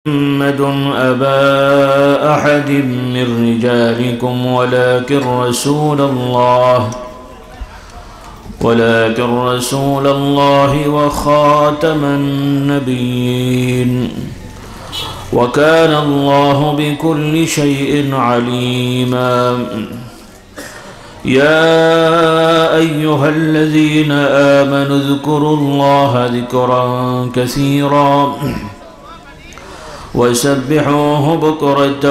محمد أبا أحد من رجالكم ولكن رسول الله وخاتم النبيين وكان الله بكل شيء عليما يا أيها الذين آمنوا اذكروا الله ذكرا كثيرا وسبحوه بكرة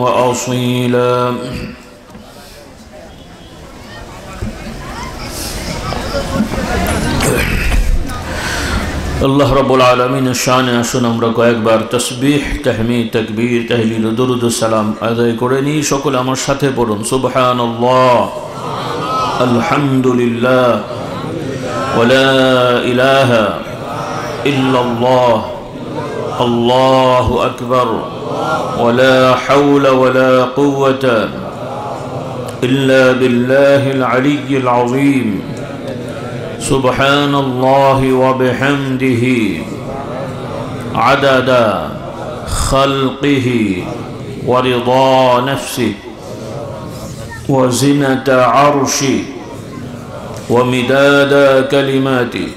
وأصيلا আল্লাহ রাব্বুল আলামিনের শানে আসুন আমরা কয়েকবার তাসবিহ তাহমিদ তাকবীর তাহলিল ও দরুদ ও সালাম আদায় করে নিই। সকলে আমার সাথে পড়ুন সুবহানাল্লাহ আলহামদুলিল্লাহ ওয়া লা ইলাহা ইল্লাল্লাহ আল্লাহু আকবার ওয়া লা হাওলা ওয়া লা কুওয়াতা ইল্লা বিল্লাহিল আলিয়্যিল আযীম سبحان الله وبحمده عدد خلقه ورضا نفسه وزنة عرشه ومداد كلماته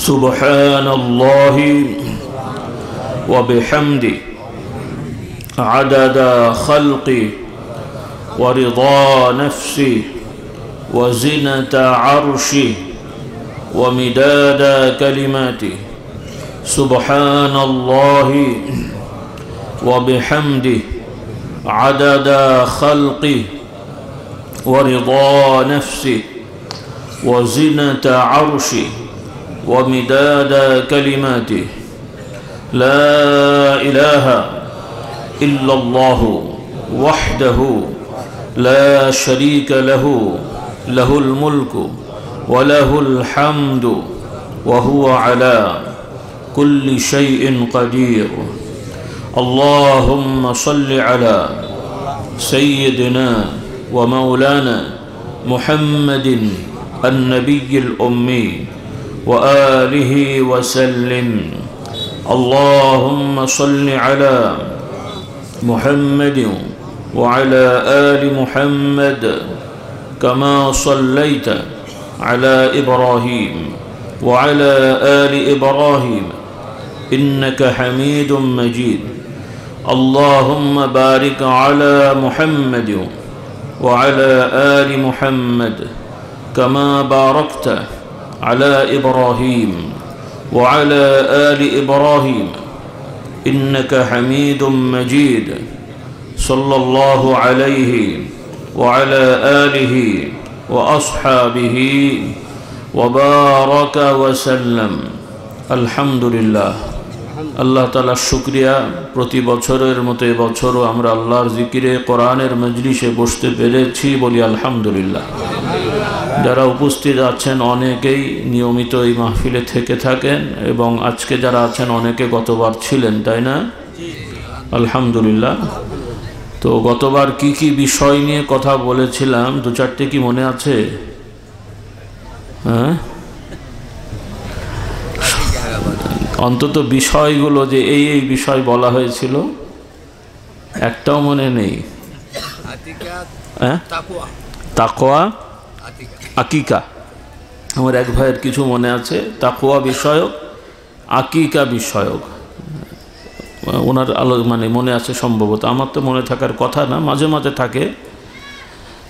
سبحان الله وبحمده عدد خلقه ورضا نفسه وزنة عرشه ومداد كلماته سبحان الله وبحمده عدد خلقه ورضا نفسه وزنة عرشه ومداد كلماته لا إله إلا الله وحده لا شريك له له الملك وله الحمد وهو على كل شيء قدير اللهم صل على سيدنا ومولانا محمد النبي الأمي وآله وسلم اللهم صل على محمد وعلى آل محمد كما صليت على إبراهيم وعلى آل إبراهيم إنك حميد مجيد اللهم بارك على محمد وعلى آل محمد كما باركت على إبراهيم وعلى آل إبراهيم إنك حميد مجيد صلى الله عليه وعلى آله وأصحابه وبارك وسلم الحمد لله আল্লাহ তাআলার শুকরিয়া। প্রতি বছরের মতো এবছরও আমরা আল্লাহর জিকিরে কোরআনের মজলিসে বসতে পেরেছি, বলি আলহামদুলিল্লাহ। যারা উপস্থিত আছেন অনেকেই নিয়মিত এই মাহফিলে থেকে থাকেন এবং আজকে যারা আছেন অনেকে গতবার ছিলেন, তাই না? আলহামদুলিল্লাহ। তো গতবার কি কি বিষয় নিয়ে কথা বলেছিলাম দু চারটে কি মনে আছে? হ্যাঁ, অন্তত বিষয়গুলো যে এই বিষয় বলা হয়েছিল একটাও মনে নেই। তাকওয়া, আকিকা। আমার এক ভাইয়ের কিছু মনে আছে, তাকওয়া বিষয়ক, আকিকা বিষয়ক ওনার মানে মনে আছে সম্ভবত। আমার তো মনে থাকার কথা না, মাঝে মাঝে থাকে।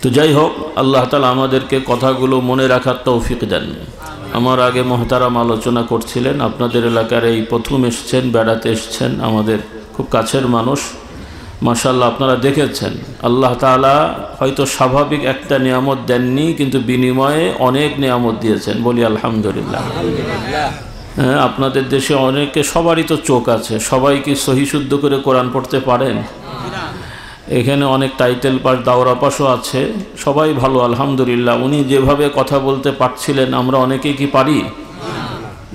তো যাই হোক, আল্লাহ তাআলা আমাদেরকে কথাগুলো মনে রাখার তৌফিক দেন। আমার আগে মহতারাম আলোচনা করছিলেন, আপনাদের এলাকার এই প্রথম এসছেন, বেড়াতে এসছেন, আমাদের খুব কাছের মানুষ। মাশাআল্লাহ, আপনারা দেখেছেন আল্লাহ তাআলা হয়তো স্বাভাবিক একটা নিয়ামত দেননি, কিন্তু বিনিময়ে অনেক নিয়ামত দিয়েছেন, বলি আলহামদুলিল্লাহ। হ্যাঁ, আপনাদের দেশে অনেকে, সবারই তো চোখ আছে, সবাই কি সহি শুদ্ধ করে কোরআন পড়তে পারেন? এখানে অনেক টাইটেল পাস, দাওরা পাসও আছে, সবাই ভালো আলহামদুলিল্লাহ। উনি যেভাবে কথা বলতে পারছিলেন আমরা অনেকেই কি পারি?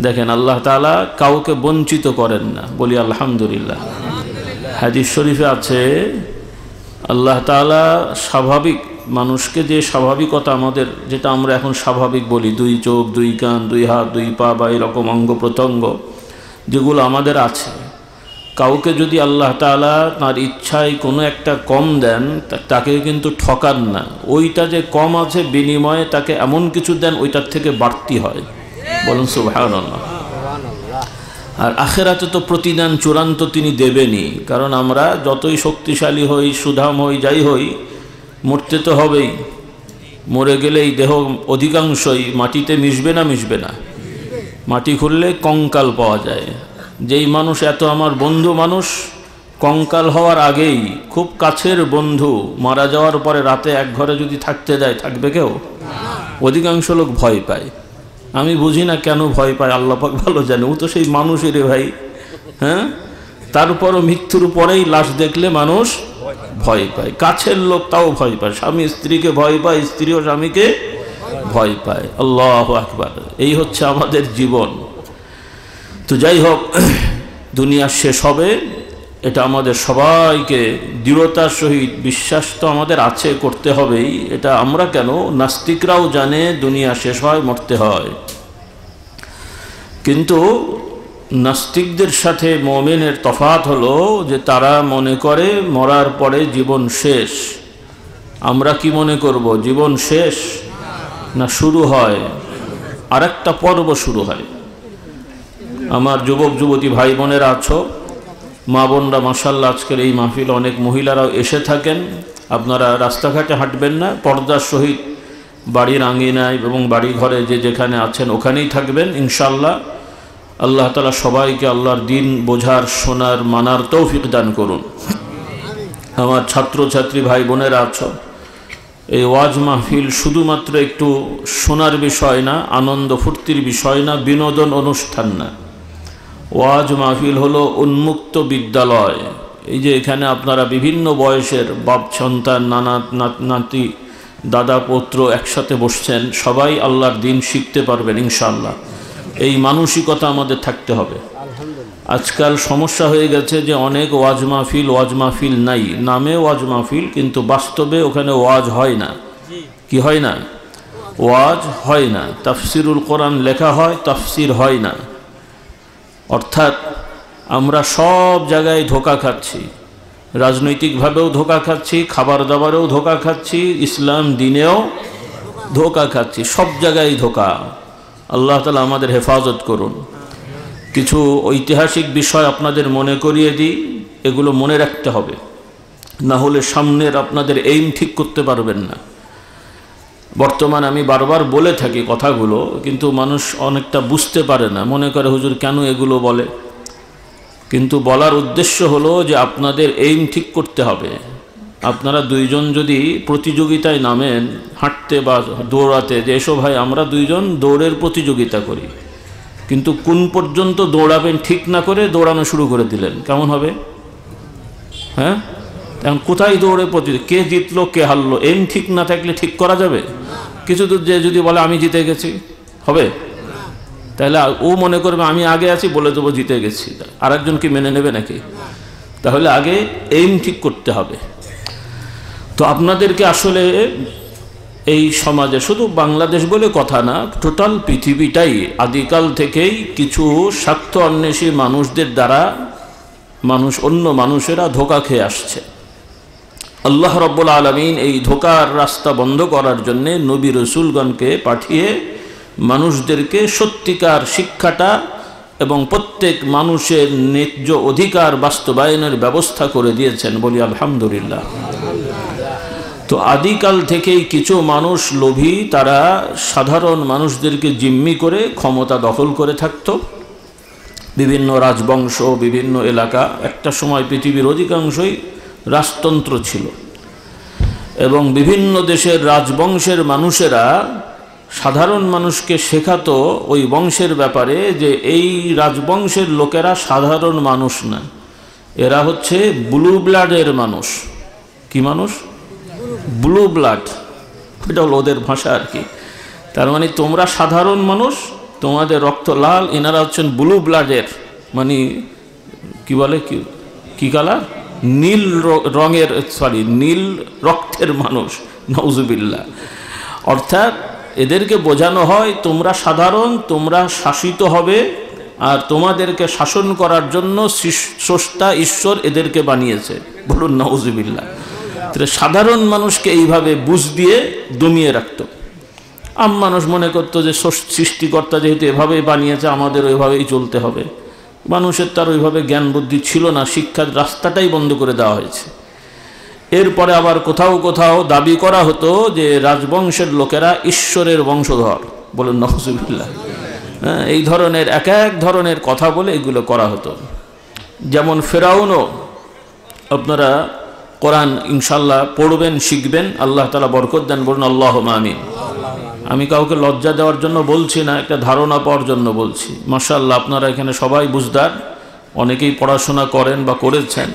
দেখেন, আল্লাহ তাআলা কাউকে বঞ্চিত করেন না, বলি আলহামদুলিল্লাহ। হাদিস শরীফে আছে আল্লাহ তাআলা স্বাভাবিক মানুষকে যে স্বাভাবিকতা আমাদের, যেটা আমরা এখন স্বাভাবিক বলি, দুই চোখ, দুই কান, দুই হাত, দুই পা বা এরকম অঙ্গ প্রত্যঙ্গ, যেগুলো আমাদের আছে। কাউকে যদি আল্লাহ তাআলা তার ইচ্ছায় কোনো একটা কম দেন, তাকে কিন্তু ঠকান না। ওইটা যে কম আছে বিনিময়ে তাকে এমন কিছু দেন ওইটার থেকে বাড়তি হয়। বলুন সুবহানাল্লাহ। আর আখিরাতে তো প্রতিদান চূড়ান্ত তিনি দেবেনই, কারণ আমরা যতই শক্তিশালী হই, সুধাম হই, যাই হই, মরতে তো হবেই। মরে গেলে এই দেহ অধিকাংশই মাটিতে মিশবে না? মিশবে না। মাটি খুললে কঙ্কাল পাওয়া যায়। যেই মানুষ এত আমার বন্ধু মানুষ, কঙ্কাল হওয়ার আগেই খুব কাছের বন্ধু মারা যাওয়ার পরে রাতে এক ঘরে যদি থাকতে দেয়, থাকবে কেউ? অধিকাংশ লোক ভয় পায়। আমি বুঝি না কেন ভয় পায়, আল্লাহ পাক ভালো জানে। ও তো সেই মানুষের ভাই, হ্যাঁ। তারপরও মৃত্যুর পরেই লাশ দেখলে মানুষ ভয় পায়। কাছের লোক তাও ভয় পায়। স্বামী স্ত্রীকে ভয় পায়, স্ত্রীও স্বামীকে ভয় পায়। আল্লাহু আকবার। এই হচ্ছে আমাদের জীবন। তো যাই হোক, দুনিয়া শেষ হবে, এটা আমাদের সবাইকে দৃঢ়তার সহিত বিশ্বাস তো আমাদের আছে, করতে হবেই। এটা আমরা কেন, নাস্তিকরাও জানে দুনিয়া শেষ হয়, মরতে হয়। কিন্তু নাস্তিকদের সাথে মুমিনের তফাৎ হলো যে তারা মনে করে মরার পরে জীবন শেষ। আমরা কি মনে করব? জীবন শেষ না শুরু হয়, আরেকটা পর্ব শুরু হয়। আমার যুবক যুবতী ভাই বোনেরা আছো, মা বোনরা, মাশাআল্লাহ আজকের এই মাহফিল অনেক মহিলারাও এসে থাকেন। আপনারা রাস্তাঘাটে হাঁটবেন না, পর্দার সহিত বাড়ির আঙ্গিনায় এবং বাড়ি ঘরে যে যেখানে আছেন ওখানেই থাকবেন ইনশাআল্লাহ। আল্লাহ তাআলা সবাইকে আল্লাহর দিন বোঝার, শোনার, মানার তৌফিক দান করুন। আমার ছাত্রছাত্রী ভাই বোনেরা আছো, এই ওয়াজ মাহফিল শুধুমাত্র একটু শোনার বিষয় না, আনন্দ ফুর্তির বিষয় না, বিনোদন অনুষ্ঠান না। ওয়াজ মাহফিল হলো উন্মুক্ত বিদ্যালয়। এই যে এখানে আপনারা বিভিন্ন বয়সের বাপ সন্তান, নানা নাতি, দাদা পুত্র একসাথে বসছেন, সবাই আল্লাহর দিন শিখতে পারবেন ইনশাআল্লাহ। এই মানসিকতা আমাদের থাকতে হবে। আজকাল সমস্যা হয়ে গেছে যে অনেক ওয়াজ মাহফিল নাই, নামে ওয়াজ মাহফিল, কিন্তু বাস্তবে ওখানে ওয়াজ হয় না। কি হয় না? ওয়াজ হয় না। তাফসিরুল কোরআন লেখা হয়, তাফসির হয় না। অর্থাৎ আমরা সব জায়গায় ধোঁকা খাচ্ছি, রাজনৈতিকভাবেও ধোঁকা খাচ্ছি, খাবার দাবারেও ধোঁকা খাচ্ছি, ইসলাম দিনেও ধোঁকা খাচ্ছি, সব জায়গায় ধোঁকা। আল্লাহ তাআলা আমাদের হেফাজত করুন। কিছু ঐতিহাসিক বিষয় আপনাদের মনে করিয়ে দিই, এগুলো মনে রাখতে হবে, না হলে সামনের আপনাদের এইম ঠিক করতে পারবেন না। বর্তমান আমি বারবার বলে থাকি কথাগুলো, কিন্তু মানুষ অনেকটা বুঝতে পারে না, মনে করে হুজুর কেন এগুলো বলে। কিন্তু বলার উদ্দেশ্য হলো যে আপনাদের এইম ঠিক করতে হবে। আপনারা দুইজন যদি প্রতিযোগিতায় নামেন, হাঁটতে বা দৌড়াতে, যে এসো ভাই আমরা দুইজন দৌড়ের প্রতিযোগিতা করি, কিন্তু কোন পর্যন্ত দৌড়াবেন ঠিক না করে দৌড়ানো শুরু করে দিলেন, কেমন হবে? হ্যাঁ, এখন কোথায় দৌড়ে কে জিতলো কে হারলো, এইম ঠিক না থাকলে ঠিক করা যাবে? কিছু দূর যে যদি বলে আমি জিতে গেছি, হবে? তাহলে ও মনে করবে আমি আগে আছি, বলে দেবো জিতে গেছি, আরেকজন কি মেনে নেবে নাকি? তাহলে আগে এইম ঠিক করতে হবে। তো আপনাদেরকে আসলে এই সমাজে, শুধু বাংলাদেশ বলে কথা না, টোটাল পৃথিবীটাই আদিকাল থেকেই কিছু স্বার্থ অন্বেষী মানুষদের দ্বারা অন্য মানুষেরা ধোঁকা খেয়ে আসছে। আল্লাহ রাব্বুল আলামিন এই ধোঁকার রাস্তা বন্ধ করার জন্য নবী রাসূলগণকে পাঠিয়ে মানুষদেরকে সত্যিকার শিক্ষাটা এবং প্রত্যেক মানুষের ন্যায্য অধিকার বাস্তবায়নের ব্যবস্থা করে দিয়েছেন, বলি আলহামদুলিল্লাহ। তো আদিকাল থেকেই কিছু মানুষ লোভী, তারা সাধারণ মানুষদেরকে জিম্মি করে ক্ষমতা দখল করে থাকত। বিভিন্ন রাজবংশ, বিভিন্ন এলাকা, একটা সময় পৃথিবীর অধিকাংশই রাজতন্ত্র ছিল, এবং বিভিন্ন দেশের রাজবংশের মানুষেরা সাধারণ মানুষকে শেখাতো ওই বংশের ব্যাপারে যে এই রাজবংশের লোকেরা সাধারণ মানুষ না, এরা হচ্ছে ব্লু ব্লাডের মানুষ। কি মানুষ? ব্লু ব্লাড, এটা হলো ওদের ভাষা আর কি। তার মানে তোমরা সাধারণ মানুষ, তোমাদের রক্ত লাল, এনারা হচ্ছেন ব্লু ব্লাডের, মানে কি বলে, কি কালার? নীল রঙের, নীল রক্তের মানুষ, নাউজুবিল্লাহ। অর্থাৎ এদেরকে বোঝানো হয় তোমরা সাধারণ, তোমরা শাসিত হবে আর তোমাদেরকে শাসন করার জন্য স্রষ্টা ঈশ্বর এদেরকে বানিয়েছে। বলুন নাউজুবিল্লাহ। সাধারণ মানুষকে এইভাবে বুঝ দিয়ে দমিয়ে রাখত। মানুষ মনে করতো যে সৃষ্টিকর্তা যেহেতু এভাবেই বানিয়েছে, আমাদের ওইভাবেই চলতে হবে। মানুষের তার ওইভাবে জ্ঞান বুদ্ধি ছিল না, শিক্ষার রাস্তাটাই বন্ধ করে দেওয়া হয়েছে। এরপরে আবার কোথাও কোথাও দাবি করা হতো যে রাজবংশের লোকেরা ঈশ্বরের বংশধর। বলুন নাউজুবিল্লাহ। হ্যাঁ, এই ধরনের এক এক ধরনের কথা বলে এগুলো করা হতো। যেমন ফেরাউনও, আপনারা কোরআন ইনশাল্লাহ পড়বেন, শিখবেন, আল্লাহ তাআলা বরকত দেন। বলুন আল্লাহুম্মা আমিন। আমি কাউকে লজ্জা দেওয়ার জন্য বলছি না, একটা ধারণা পাওয়ার জন্য বলছি। মাশাআল্লাহ, আপনারা এখানে সবাই বুঝদার, অনেকেই পড়াশোনা করেন বা করেছেন।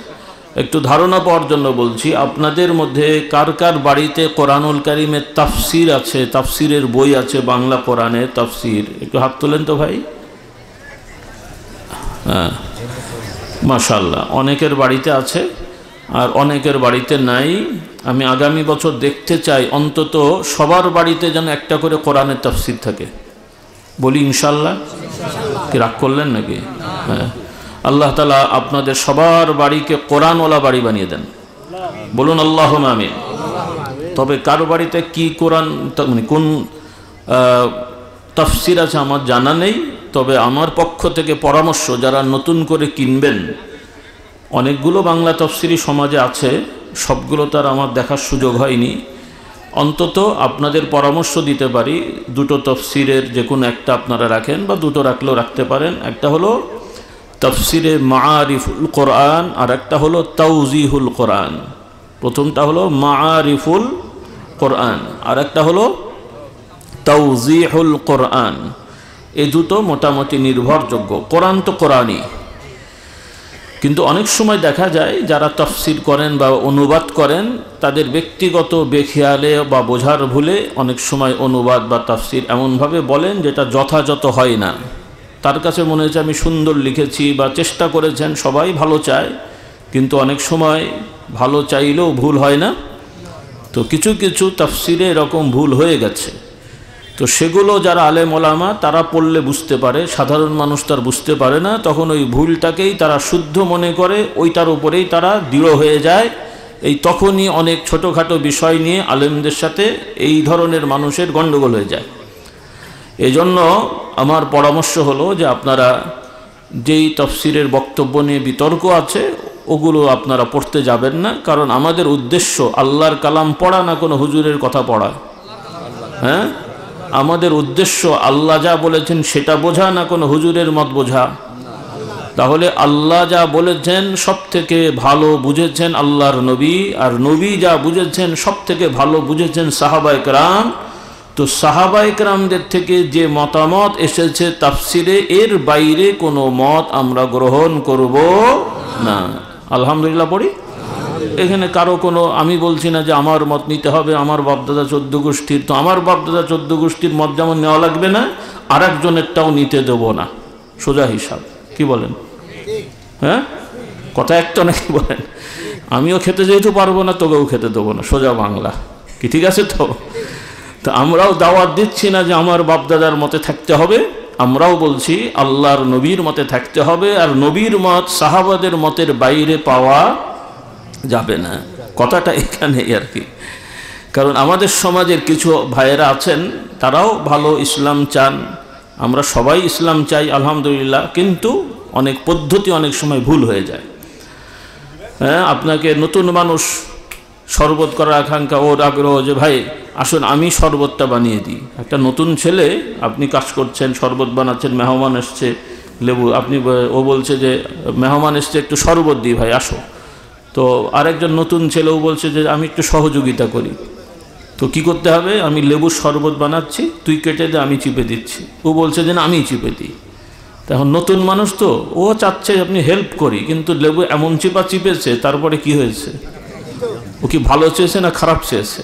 একটু ধারণা পাওয়ার জন্য বলছি, আপনাদের মধ্যে কার কার বাড়িতে কোরআনুল কারীমের তাফসির আছে, তাফসিরের বই আছে, বাংলা কোরআনের তাফসির? একটু হাত তোলেন তো ভাই। হ্যাঁ, মাশাআল্লাহ, অনেকের বাড়িতে আছে আর অনেকের বাড়িতে নাই। আমি আগামী বছর দেখতে চাই অন্তত সবার বাড়িতে যেন একটা করে কোরআনের তাফসির থাকে। বলি ইনশাল্লাহ। কি রাগ করলেন নাকি? হ্যাঁ, আল্লাহ তাআলা আপনাদের সবার বাড়িকে কোরআনওয়ালা বাড়ি বানিয়ে দেন। বলুন আল্লাহুম্মা আমিন। তবে কার বাড়িতে কি কোরআন মানে কোন তাফসির আছে আমার জানা নেই। তবে আমার পক্ষ থেকে পরামর্শ, যারা নতুন করে কিনবেন, অনেকগুলো বাংলা তাফসিরি সমাজে আছে, সবগুলো তার আমার দেখার সুযোগ হয়নি। অন্তত আপনাদের পরামর্শ দিতে পারি, দুটো তাফসিরের যে কোনো একটা আপনারা রাখেন, বা দুটো রাখলেও রাখতে পারেন। একটা হলো তাফসিরে মাআরিফুল কোরআন, আর একটা হলো তাওজিহুল কোরআন। প্রথমটা হলো মাআরিফুল কোরআন, আর একটা হলো তাওজিহুল কোরআন। এই দুটো মোটামুটি নির্ভরযোগ্য। কোরআন তো কোরআনই, কিন্তু অনেক সময় দেখা যায় যারা তাফসির করেন বা অনুবাদ করেন, তাদের ব্যক্তিগত বেখেয়ালে বা বোঝার ভুলে অনেক সময় অনুবাদ বা তাফসির এমনভাবে বলেন যেটা যথাযথ হয় না। তার কাছে মনে হচ্ছে আমি সুন্দর লিখেছি বা চেষ্টা করেছেন, সবাই ভালো চায়, কিন্তু অনেক সময় ভালো চাইলেও ভুল হয় না। তো কিছু কিছু তাফসিরে এরকম ভুল হয়ে গেছে। তো সেগুলো যারা আলেম ওলামা তারা পড়লে বুঝতে পারে, সাধারণ মানুষ তার বুঝতে পারে না। তখন ওই ভুলটাকেই তারা শুদ্ধ মনে করে, ওইটার উপরেই তারা দৃঢ় হয়ে যায়। এই তখনই অনেক ছোটোখাটো বিষয় নিয়ে আলেমদের সাথে এই ধরনের মানুষের গণ্ডগোল হয়ে যায়। এজন্য আমার পরামর্শ হলো যে আপনারা যেই তাফসিরের বক্তব্য নিয়ে বিতর্ক আছে ওগুলো আপনারা পড়তে যাবেন না। কারণ আমাদের উদ্দেশ্য আল্লাহর কালাম পড়া, না কোনো হুজুরের কথা পড়া। হ্যাঁ, আমাদের উদ্দেশ্য আল্লাহ যা বলেছেন সেটা বোঝা, না কোনো হুজুরের মত বোঝা। তাহলে আল্লাহ যা বলেছেন সব থেকে ভালো বুঝেছেন আল্লাহর নবী, আর নবী যা বুঝেছেন সব থেকে ভালো বুঝেছেন সাহাবায়ে কেরাম। তো সাহাবায়ে কেরামদের থেকে যে মতামত এসেছে তাফসিরে, এর বাইরে কোনো মত আমরা গ্রহণ করব না। আলহামদুলিল্লাহ পড়ি। এখানে কারো কোনো, আমি বলছি না যে আমার মত নিতে হবে, আমার বাপদাদা 14 গোষ্ঠীর, তো আমার বাপদাদা 14 গোষ্ঠীর মত যেমন নেওয়া লাগবে না, আর একজনেরটাও নিতে দেব না। সোজা হিসাব। কি বলেন? হ্যাঁ, কথা একটা নাকি বলেন? আমিও খেতে যেহেতু পারবো না, তোকেও খেতে দেবো না, সোজা বাংলা। কি ঠিক আছে? তো আমরাও দাওয়াত দিচ্ছি না যে আমার বাপদাদার মতে থাকতে হবে, আমরাও বলছি আল্লাহর নবীর মতে থাকতে হবে। আর নবীর মত সাহাবাদের মতের বাইরে পাওয়া যাবে না। কথাটা এখানেই আর কি। কারণ আমাদের সমাজের কিছু ভাইয়েরা আছেন, তারাও ভালো ইসলাম চান, আমরা সবাই ইসলাম চাই আলহামদুলিল্লাহ, কিন্তু অনেক পদ্ধতি অনেক সময় ভুল হয়ে যায়। হ্যাঁ, আপনাকে নতুন মানুষ শরবত করার আকাঙ্ক্ষা, ওর আগ্রহ যে ভাই আসুন আমি শরবতটা বানিয়ে দিই। একটা নতুন ছেলে, আপনি কাজ করছেন, শরবত বানাচ্ছেন, মেহমান এসছে, লেবু, আপনি, ও বলছে যে মেহমান এসছে একটু শরবত দিই ভাই, আসো। তো আরেকজন নতুন ছেলেও বলছে যে আমি একটু সহযোগিতা করি। তো কি করতে হবে? আমি লেবুর শরবত বানাচ্ছি, তুই কেটে দে, আমি চিপে দিচ্ছি। ও বলছে যে না আমি চিপে দিই। তখন নতুন মানুষ তো ও চাচ্ছে আপনি হেল্প করি, কিন্তু লেবু এমন চিপেছে, তারপরে কি হয়েছে? ও কি ভালো চেয়েছে না খারাপ চেয়েছে?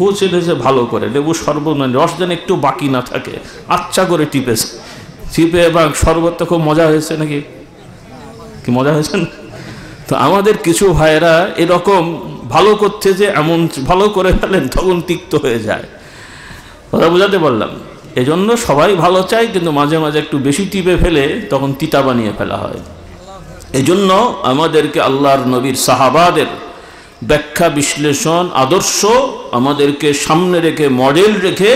ও চেয়েছে ভালো করে, লেবু শরবত মানে রস যেন একটু বাকি না থাকে, আচ্ছা করে টিপেছে। চিপে এবং শরবতটা খুব মজা হয়েছে নাকি? কি মজা হয়েছে না? তো আমাদের কিছু ভাইয়েরা এরকম ভালো করছে যে এমন ভালো করে ফেলেন তখন তিক্ত হয়ে যায়। কথা বোঝাতে বললাম। এজন্য সবাই ভালো চায়, কিন্তু মাঝে মাঝে একটু বেশি টিপে ফেলে তখন তিতা বানিয়ে ফেলা হয়। এজন্য আমাদেরকে আল্লাহর নবীর সাহাবাদের ব্যাখ্যা বিশ্লেষণ আদর্শ আমাদেরকে সামনে রেখে, মডেল রেখে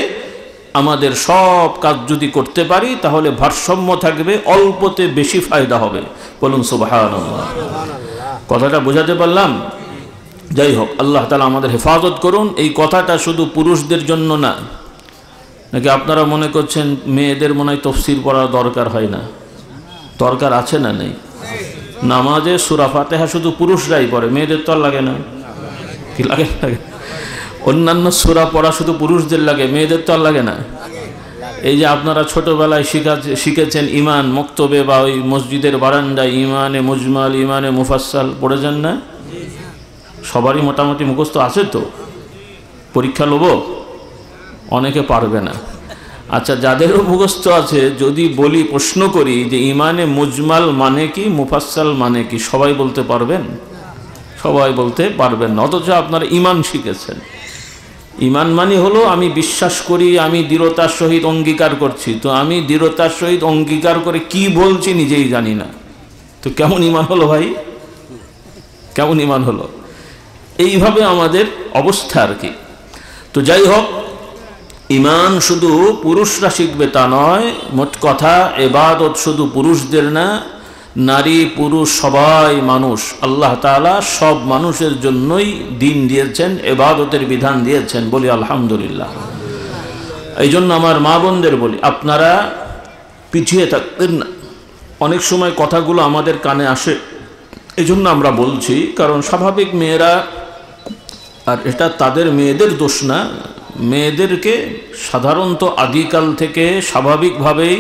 আমাদের সব কাজ যদি করতে পারি তাহলে ভারসাম্য থাকবে, অল্পতে বেশি ফায়দা হবে। বলুন সুবহানাল্লাহ। কথাটা বোঝাতে পারলাম? যাই হোক, আল্লাহ তাআলা আমাদের হেফাজত করুন। এই কথাটা শুধু পুরুষদের জন্য না, নাকি আপনারা মনে করছেন মেয়েদের মনে হয় তাফসীর পড়ার দরকার হয় না? দরকার আছে না নেই? নামাজে সূরা ফাতিহা শুধু পুরুষরাই পড়ে, মেয়েদের তো আর লাগে না? কি লাগে? লাগে। অন্যান্য সূরা পড়া শুধু পুরুষদের লাগে, মেয়েদের তো আর লাগে না? এই যে আপনারা ছোটবেলায় শিখেছেন ইমান মক্তবে বা ওই মসজিদের বারান্দায় ইমানে মুজমাল, ইমানে মুফাসসাল পড়েছেন না? সবারই মোটামুটি মুখস্থ আছে তো? পরীক্ষা লব? অনেকে পারবে না। আচ্ছা, যাদেরও মুখস্থ আছে, যদি বলি, প্রশ্ন করি যে ইমানে মুজমাল মানে কি, মুফাসসাল মানে কি, সবাই বলতে পারবেন? সবাই বলতে পারবেন না, অথচ আপনারা ইমান শিখেছেন। ইমান মানে হলো আমি বিশ্বাস করি, আমি দৃঢ়তার সহিত অঙ্গীকার করছি। তো আমি দৃঢ়তার সহিত অঙ্গীকার করে কি বলছি নিজেই জানি না, তো কেমন ইমান হলো ভাই? কেমন ইমান হলো? এইভাবে আমাদের অবস্থা আর কি। তো যাই হোক, ইমান শুধু পুরুষরা শিখবে তা নয়। মোট কথা, ইবাদত শুধু পুরুষদের না, নারী পুরুষ সবাই মানুষ। আল্লাহ তাআলা সব মানুষের জন্যই দিন দিয়েছেন, ইবাদতের বিধান দিয়েছেন। বলি আলহামদুলিল্লাহ। এই জন্য আমার মা বোনদের বলি, আপনারা পিছিয়ে থাকবেন না। অনেক সময় কথাগুলো আমাদের কানে আসে, এই জন্য আমরা বলছি, কারণ স্বাভাবিক মেয়েরা, আর এটা তাদের মেয়েদের দোষ না, মেয়েদেরকে সাধারণত আদিকাল থেকে স্বাভাবিকভাবেই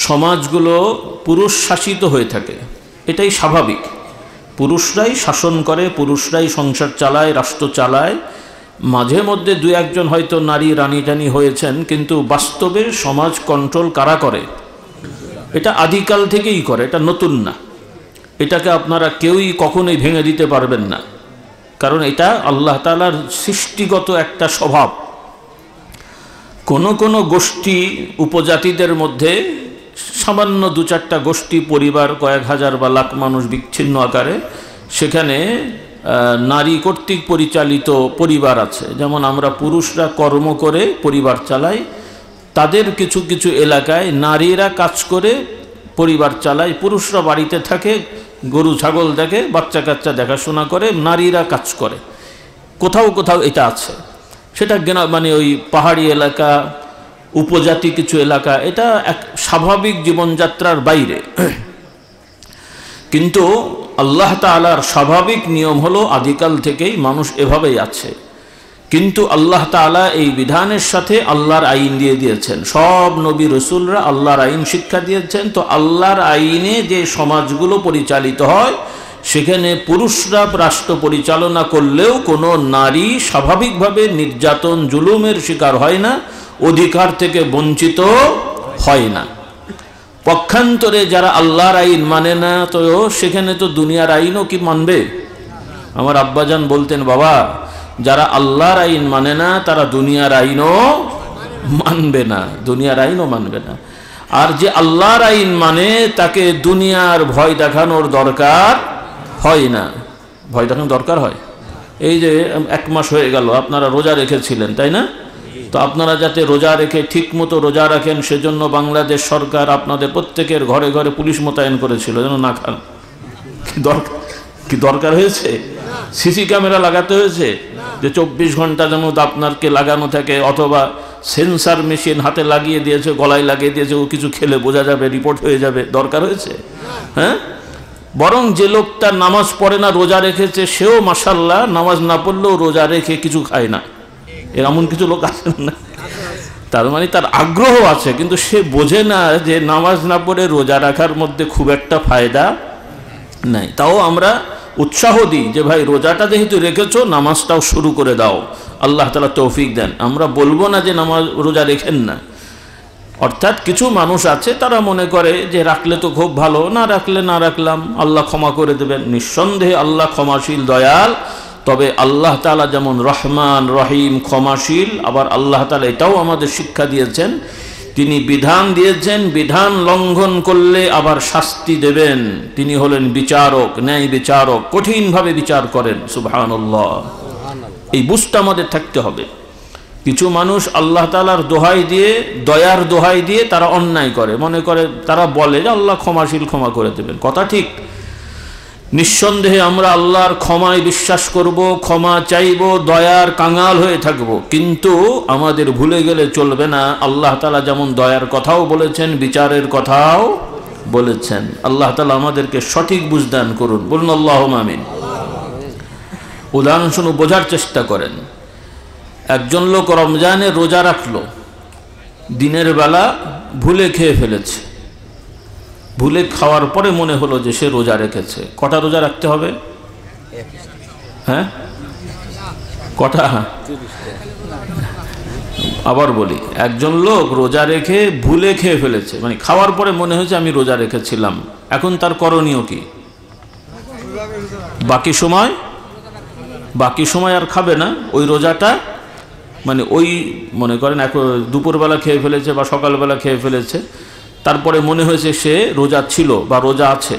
সমাজগুলো পুরুষ শাসিত হয়ে থাকে। এটাই স্বাভাবিক। পুরুষরাই শাসন করে, পুরুষরাই সংসার চালায়, রাষ্ট্র চালায়। মাঝে মধ্যে দু একজন হয়তো নারী রানী টানি হয়েছেন, কিন্তু বাস্তবে সমাজ কন্ট্রোল কারা করে? এটা আদিকাল থেকেই করে, এটা নতুন না। এটাকে আপনারা কেউই কখনোই ভেঙে দিতে পারবেন না, কারণ এটা আল্লাহ তাআলার সৃষ্টিগত একটা স্বভাব। কোনো গোষ্ঠী, উপজাতিদের মধ্যে সামান্য দু চারটা গোষ্ঠী, পরিবার, কয়েক হাজার বা লাখ মানুষ বিচ্ছিন্ন আকারে, সেখানে নারী কর্তৃক পরিচালিত পরিবার আছে। যেমন আমরা পুরুষরা কর্ম করে পরিবার চালাই, তাদের কিছু কিছু এলাকায় নারীরা কাজ করে পরিবার চালায়, পুরুষরা বাড়িতে থাকে, গরু ছাগল দেখে, বাচ্চা কাচ্চা দেখাশোনা করে, নারীরা কাজ করে। কোথাও কোথাও এটা আছে। সেটা মানে ওই পাহাড়ি এলাকা, উপজাতি কিছু এলাকা, এটা এক স্বাভাবিক জীবনযাত্রার বাইরে। কিন্তু আল্লাহ তাআলার স্বাভাবিক নিয়ম হলো আদিকাল থেকেই মানুষ এভাবেই আছে। কিন্তু আল্লাহ তাআলা এই বিধানের সাথে আল্লাহর আইন দিয়ে দিয়েছেন। সব নবী রসুলরা আল্লাহর আইন শিক্ষা দিয়েছেন। তো আল্লাহর আইনে যে সমাজগুলো পরিচালিত হয়, সেখানে পুরুষরা রাষ্ট্র পরিচালনা করলেও কোনো নারী স্বাভাবিকভাবে নির্যাতন, জুলুমের শিকার হয় না, অধিকার থেকে বঞ্চিত হয় না। পক্ষান্তরে যারা আল্লাহর আইন মানে না, তো সেখানে তো দুনিয়ার আইনও কি মানবে? আমার আব্বাজান বলতেন, বাবা, যারা আল্লাহর আইন মানে না তারা দুনিয়ার আইনও মানবে না, দুনিয়ার আইনও মানবে না। আর যে আল্লাহর আইন মানে, তাকে দুনিয়ার ভয় দেখানোর দরকার হয় না। ভয় দেখানোর দরকার হয়? এই যে 1 মাস হয়ে গেল আপনারা রোজা রেখেছিলেন, তাই না? তো আপনারা যাতে রোজা রেখে ঠিক মতো রোজা রাখেন, সেজন্য বাংলাদেশ সরকার আপনাদের প্রত্যেকের ঘরে ঘরে পুলিশ মোতায়েন করেছিল যেন না খান। কি দরকার হয়েছে? সিসি ক্যামেরা লাগাতে হয়েছে যে 24 ঘন্টা যেন আপনারকে লাগানো থাকে, অথবা সেন্সার মেশিন হাতে লাগিয়ে দিয়েছে, গলায় লাগিয়ে দিয়েছে, ও কিছু খেলে বোঝা যাবে, রিপোর্ট হয়ে যাবে? দরকার হয়েছে? হ্যাঁ। বরং যে লোকটা নামাজ পড়ে না, রোজা রেখেছে, সেও মাশাআল্লাহ নামাজ না পড়লেও রোজা রেখে কিছু খায় না। এমন কিছু লোক আছেন না? তার মানে তার আগ্রহ আছে, কিন্তু সে বোঝে না যে নামাজ না পড়ে রোজা রাখার মধ্যে খুব একটা ফায়দা নাই। তাও আমরা উৎসাহ দিই যে ভাই, রোজাটা যেহেতু রেখেছো, নামাজটাও শুরু করে দাও, আল্লাহ তাআলা তৌফিক দেন। আমরা বলবো না যে নামাজ রোজা রেখেন না। অর্থাৎ কিছু মানুষ আছে, তারা মনে করে যে রাখলে তো খুব ভালো, না রাখলে না রাখলাম, আল্লাহ ক্ষমা করে দেবেন। নিঃসন্দেহে আল্লাহ ক্ষমাশীল, দয়াল। তবে আল্লাহ তাআলা যেমন রহমান, রহিম, ক্ষমাশীল, আবার আল্লাহ তাআলা এটাও আমাদের শিক্ষা দিয়েছেন তিনি বিধান দিয়েছেন, বিধান লঙ্ঘন করলে আবার শাস্তি দেবেন। তিনি হলেন বিচারক, ন্যায় বিচারক, কঠিনভাবে বিচার করেন। সুবহানাল্লাহ। এই বুঝটা আমাদের থাকতে হবে। কিছু মানুষ আল্লাহ তাআলার দোহাই দিয়ে, দয়ার দোহাই দিয়ে তারা অন্যায় করে, মনে করে, তারা বলে যে আল্লাহ ক্ষমাশীল, ক্ষমা করে দেবেন। কথা ঠিক, নিঃসন্দেহে আমরা আল্লাহর ক্ষমায় বিশ্বাস করব, ক্ষমা চাইব, দয়ার কাঙাল হয়ে থাকব, কিন্তু আমাদের ভুলে গেলে চলবে না আল্লাহ তাআলা যেমন দয়ার কথাও বলেছেন, বিচারের কথাও বলেছেন। আল্লাহ তাআলা আমাদেরকে সঠিক বুঝদান করুন, বলুন আল্লাহুম্মা আমিন। উদাহরণস্বরূপ বোঝার চেষ্টা করেন। একজন লোক রমজানে রোজা রাখলো, দিনের বেলা ভুলে খেয়ে ফেলেছে। ভুলে খাওয়ার পরে মনে হলো যে সে রোজা রেখেছে। কটা রোজা রাখতে হবে? হ্যাঁ, কটা? আবার বলি, একজন লোক রোজা রেখে ভুলে খেয়ে ফেলেছে, মানে খাওয়ার পরে মনে হয়েছে আমি রোজা রেখেছিলাম। এখন তার করণীয় কি? বাকি সময় আর খাবে না। ওই রোজাটা, মানে ওই মনে করেন দুপুরবেলা খেয়ে ফেলেছে বা সকালবেলা খেয়ে ফেলেছে, তারপরে মনে হয়েছে সে রোজা ছিল বা রোজা আছে।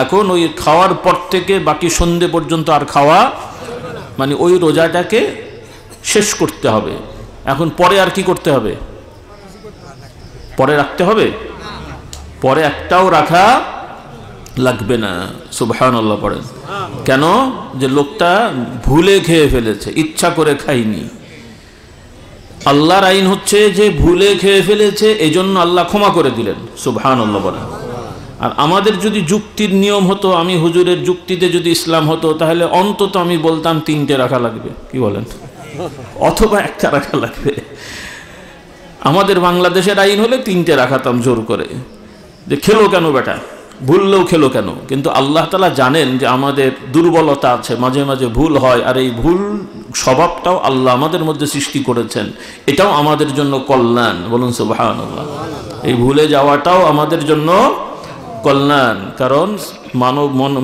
এখন ওই খাওয়ার পর থেকে বাকি সন্ধে পর্যন্ত আর খাওয়া, মানে ওই রোজাটাকে শেষ করতে হবে। এখন পরে আর কি করতে হবে? পরে রাখতে হবে? পরে একটাও রাখা লাগবে না। সুবহানাল্লাহ পড়েন। কেন? যে লোকটা ভুলে খেয়ে ফেলেছে, ইচ্ছা করে খায়নি। আল্লাহর আইন হচ্ছে যে ভুলে খেয়ে ফেলেছে, এজন্য আল্লাহ ক্ষমা করে দিলেন। সুবহানাল্লাহ বলেন। আর আমাদের যদি যুক্তির নিয়ম হতো, আমি হুজুরের যুক্তিতে যদি ইসলাম হতো, তাহলে অন্তত আমি বলতাম 3টে রাখা লাগবে, কি বলেন, অথবা 1টা রাখা লাগবে। আমাদের বাংলাদেশের আইন হলে 3টে রাখাতাম জোর করে, যে খেলো কেন বেটা, ভুললেও খেলো কেন। কিন্তু আল্লাহ তাআলা জানেন যে আমাদের দুর্বলতা আছে, মাঝে মাঝে ভুল হয়, আর এই ভুল স্বভাবটাও আল্লাহ আমাদের মধ্যে সৃষ্টি করেছেন। এটাও আমাদের জন্য কল্যাণ, বলুন সুবহানাল্লাহ। এই ভুলে যাওয়াটাও আমাদের জন্য কল্যাণ। কারণ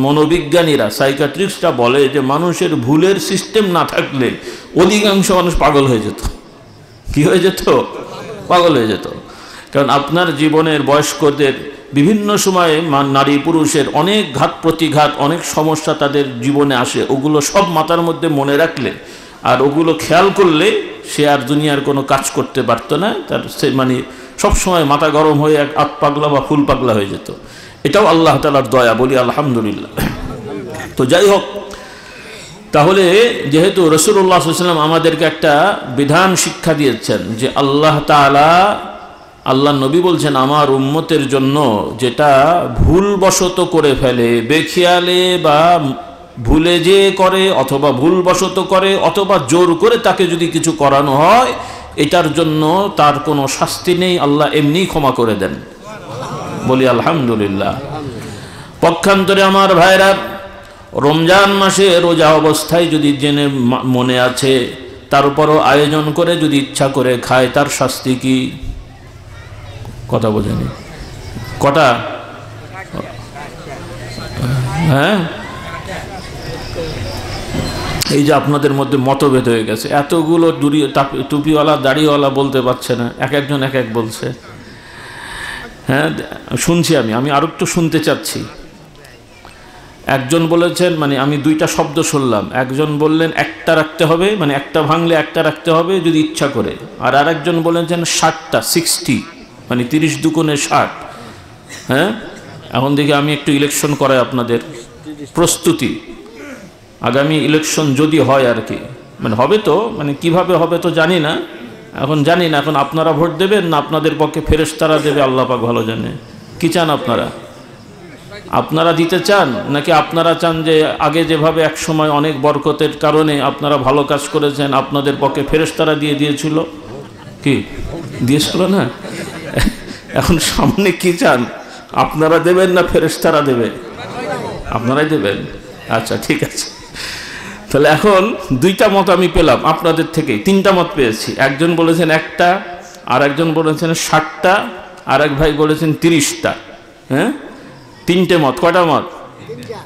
মনোবিজ্ঞানীরা, সাইকিয়াট্রিস্টরা বলে যে মানুষের ভুলের সিস্টেম না থাকলে অধিকাংশ মানুষ পাগল হয়ে যেত। কি হয়ে যেত? পাগল হয়ে যেত। কারণ আপনার জীবনের বয়স্কদের বিভিন্ন সময়ে নারী পুরুষের অনেক ঘাত প্রতিঘাত, অনেক সমস্যা তাদের জীবনে আসে। ওগুলো সব মাথার মধ্যে মনে রাখলে আর ওগুলো খেয়াল করলে সে আর দুনিয়ার কোনো কাজ করতে পারতো না। তার সে মানে সবসময় মাথা গরম হয়ে এক আত পাগলা বা ফুল পাগলা হয়ে যেত। এটাও আল্লাহ তাআলার দয়া, বলি আলহামদুলিল্লাহ। তো যাই হোক, তাহলে যেহেতু রাসূলুল্লাহ সাল্লাল্লাহু আলাইহি ওয়াসাল্লাম আমাদেরকে একটা বিধান শিক্ষা দিয়েছেন যে আল্লাহ তাআলা, আল্লাহ নবী বলছেন আমার উম্মতের জন্য যেটা ভুলবশত করে ফেলে, বেখেয়ালে বা ভুলে যে করে, অথবা ভুলবশত করে, অথবা জোর করে তাকে যদি কিছু করানো হয়, এটার জন্য তার কোনো শাস্তি নেই, আল্লাহ এমনি ক্ষমা করে দেন, বলি আলহামদুলিল্লাহ। পক্ষান্তরে আমার ভাইরা, রমজান মাসে রোজা অবস্থায় যদি জেনে মনে আছে, তারপরও আয়োজন করে যদি ইচ্ছা করে খায়, তার শাস্তি কি? কথা বোঝেনি? কটা? হ্যাঁ, এই যে আপনাদের মধ্যে মতভেদ হয়ে গেছে, এতগুলো টুপিওয়ালা দাড়িওয়ালা বলতে পারছে না, একজন এক বলছে। হ্যাঁ, শুনছি, আমি আরো একটু শুনতে চাচ্ছি। একজন বলেছেন, মানে আমি 2টা শব্দ শুনলাম, একজন বললেন 1টা রাখতে হবে, মানে 1টা ভাঙলে 1টা রাখতে হবে যদি ইচ্ছা করে, আর আরেকজন বলেছেন 60টা, 60, মানে 30 দুগুণে 60। হ্যাঁ, এখন দেখি আমি একটু ইলেকশন করাই আপনাদের প্রস্তুতি। আগামী ইলেকশন যদি হয় আর কি, মানে হবে তো, মানে কিভাবে হবে তো জানি না, এখন জানি না। এখন আপনারা ভোট দেবেন না আপনাদের পক্ষে ফেরেশতারা দেবে, আল্লাহ পাক ভালো জানে। কি চান আপনারা? আপনারা দিতে চান, নাকি আপনারা চান যে আগে যেভাবে এক সময় অনেক বরকতের কারণে আপনারা ভালো কাজ করেছেন, আপনাদের পক্ষে ফেরেশতারা দিয়ে দিয়েছিল? কি দিয়েছিল না? এখন সামনে কি চান? আপনারা দেবেন না ফেরেশতারা দেবে? আপনারাই দেবেন। আচ্ছা, ঠিক আছে। তাহলে এখন 2টা মত আমি পেলাম আপনাদের থেকে, 3টা মত পেয়েছি। একজন বলেছেন 1টা, আর একজন বলেছেন 60টা, আর এক ভাই বলেছেন 30টা। হ্যাঁ, 3টে মত। কয়টা মত?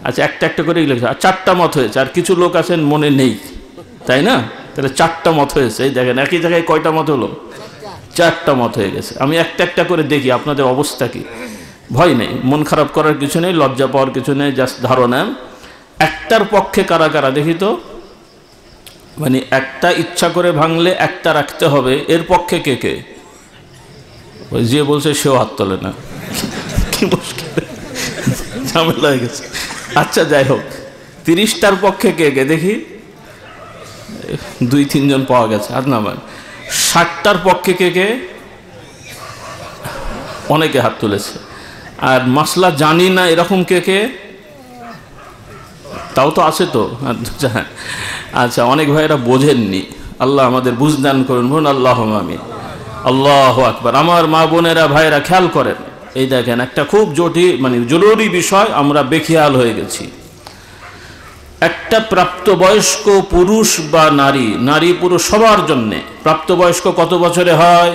আচ্ছা, একটা করে লিখেছে, আর 4টা মত হয়েছে। আর কিছু লোক আছেন মনে নেই, তাই না? তাহলে 4টা মত হয়েছে। এই দেখেন, একই জায়গায় কয়টা মত হলো? 4টা মত হয়ে গেছে। আমি একটা একটা করে দেখি আপনাদের অবস্থা কি। ভয় নেই, মন খারাপ করার কিছু নেই, লজ্জা পাওয়ার কিছু নেই, জাস্ট ধারণা। একটার পক্ষে কারা কারা দেখি তো, মানে একটা ইচ্ছা করে ভাঙলে একটা রাখতে হবে, এর পক্ষে কে কে? ওই যে বলছে সেও হাত তোলে না, কি মুশকিল, ঝামেলা হয়ে গেছে। আচ্ছা যাই হোক, 30টার পক্ষে কে কে দেখি, 2-3 জন পাওয়া গেছে হাত নামান। 60টার পক্ষে কে কে? অনেকে হাত তুলেছে। আর মাসলা জানি না এরকম কে কে? তাও তো আছে তো। আচ্ছা, অনেক ভাইয়েরা বোঝেননি, আল্লাহ আমাদের বুঝদান করুন, বলুন আল্লাহুম্মা আমিন। আল্লাহু আকবার। আমার মা বোনেরা ভাইয়েরা খেয়াল করেন, এই দেখেন একটা খুব জটিল মানে জরুরি বিষয়, আমরা বেখেয়াল হয়ে গেছি। একটা প্রাপ্তবয়স্ক পুরুষ বা নারী, নারী পুরুষ সবার জন্যে প্রাপ্তবয়স্ক কত বছরে হয়?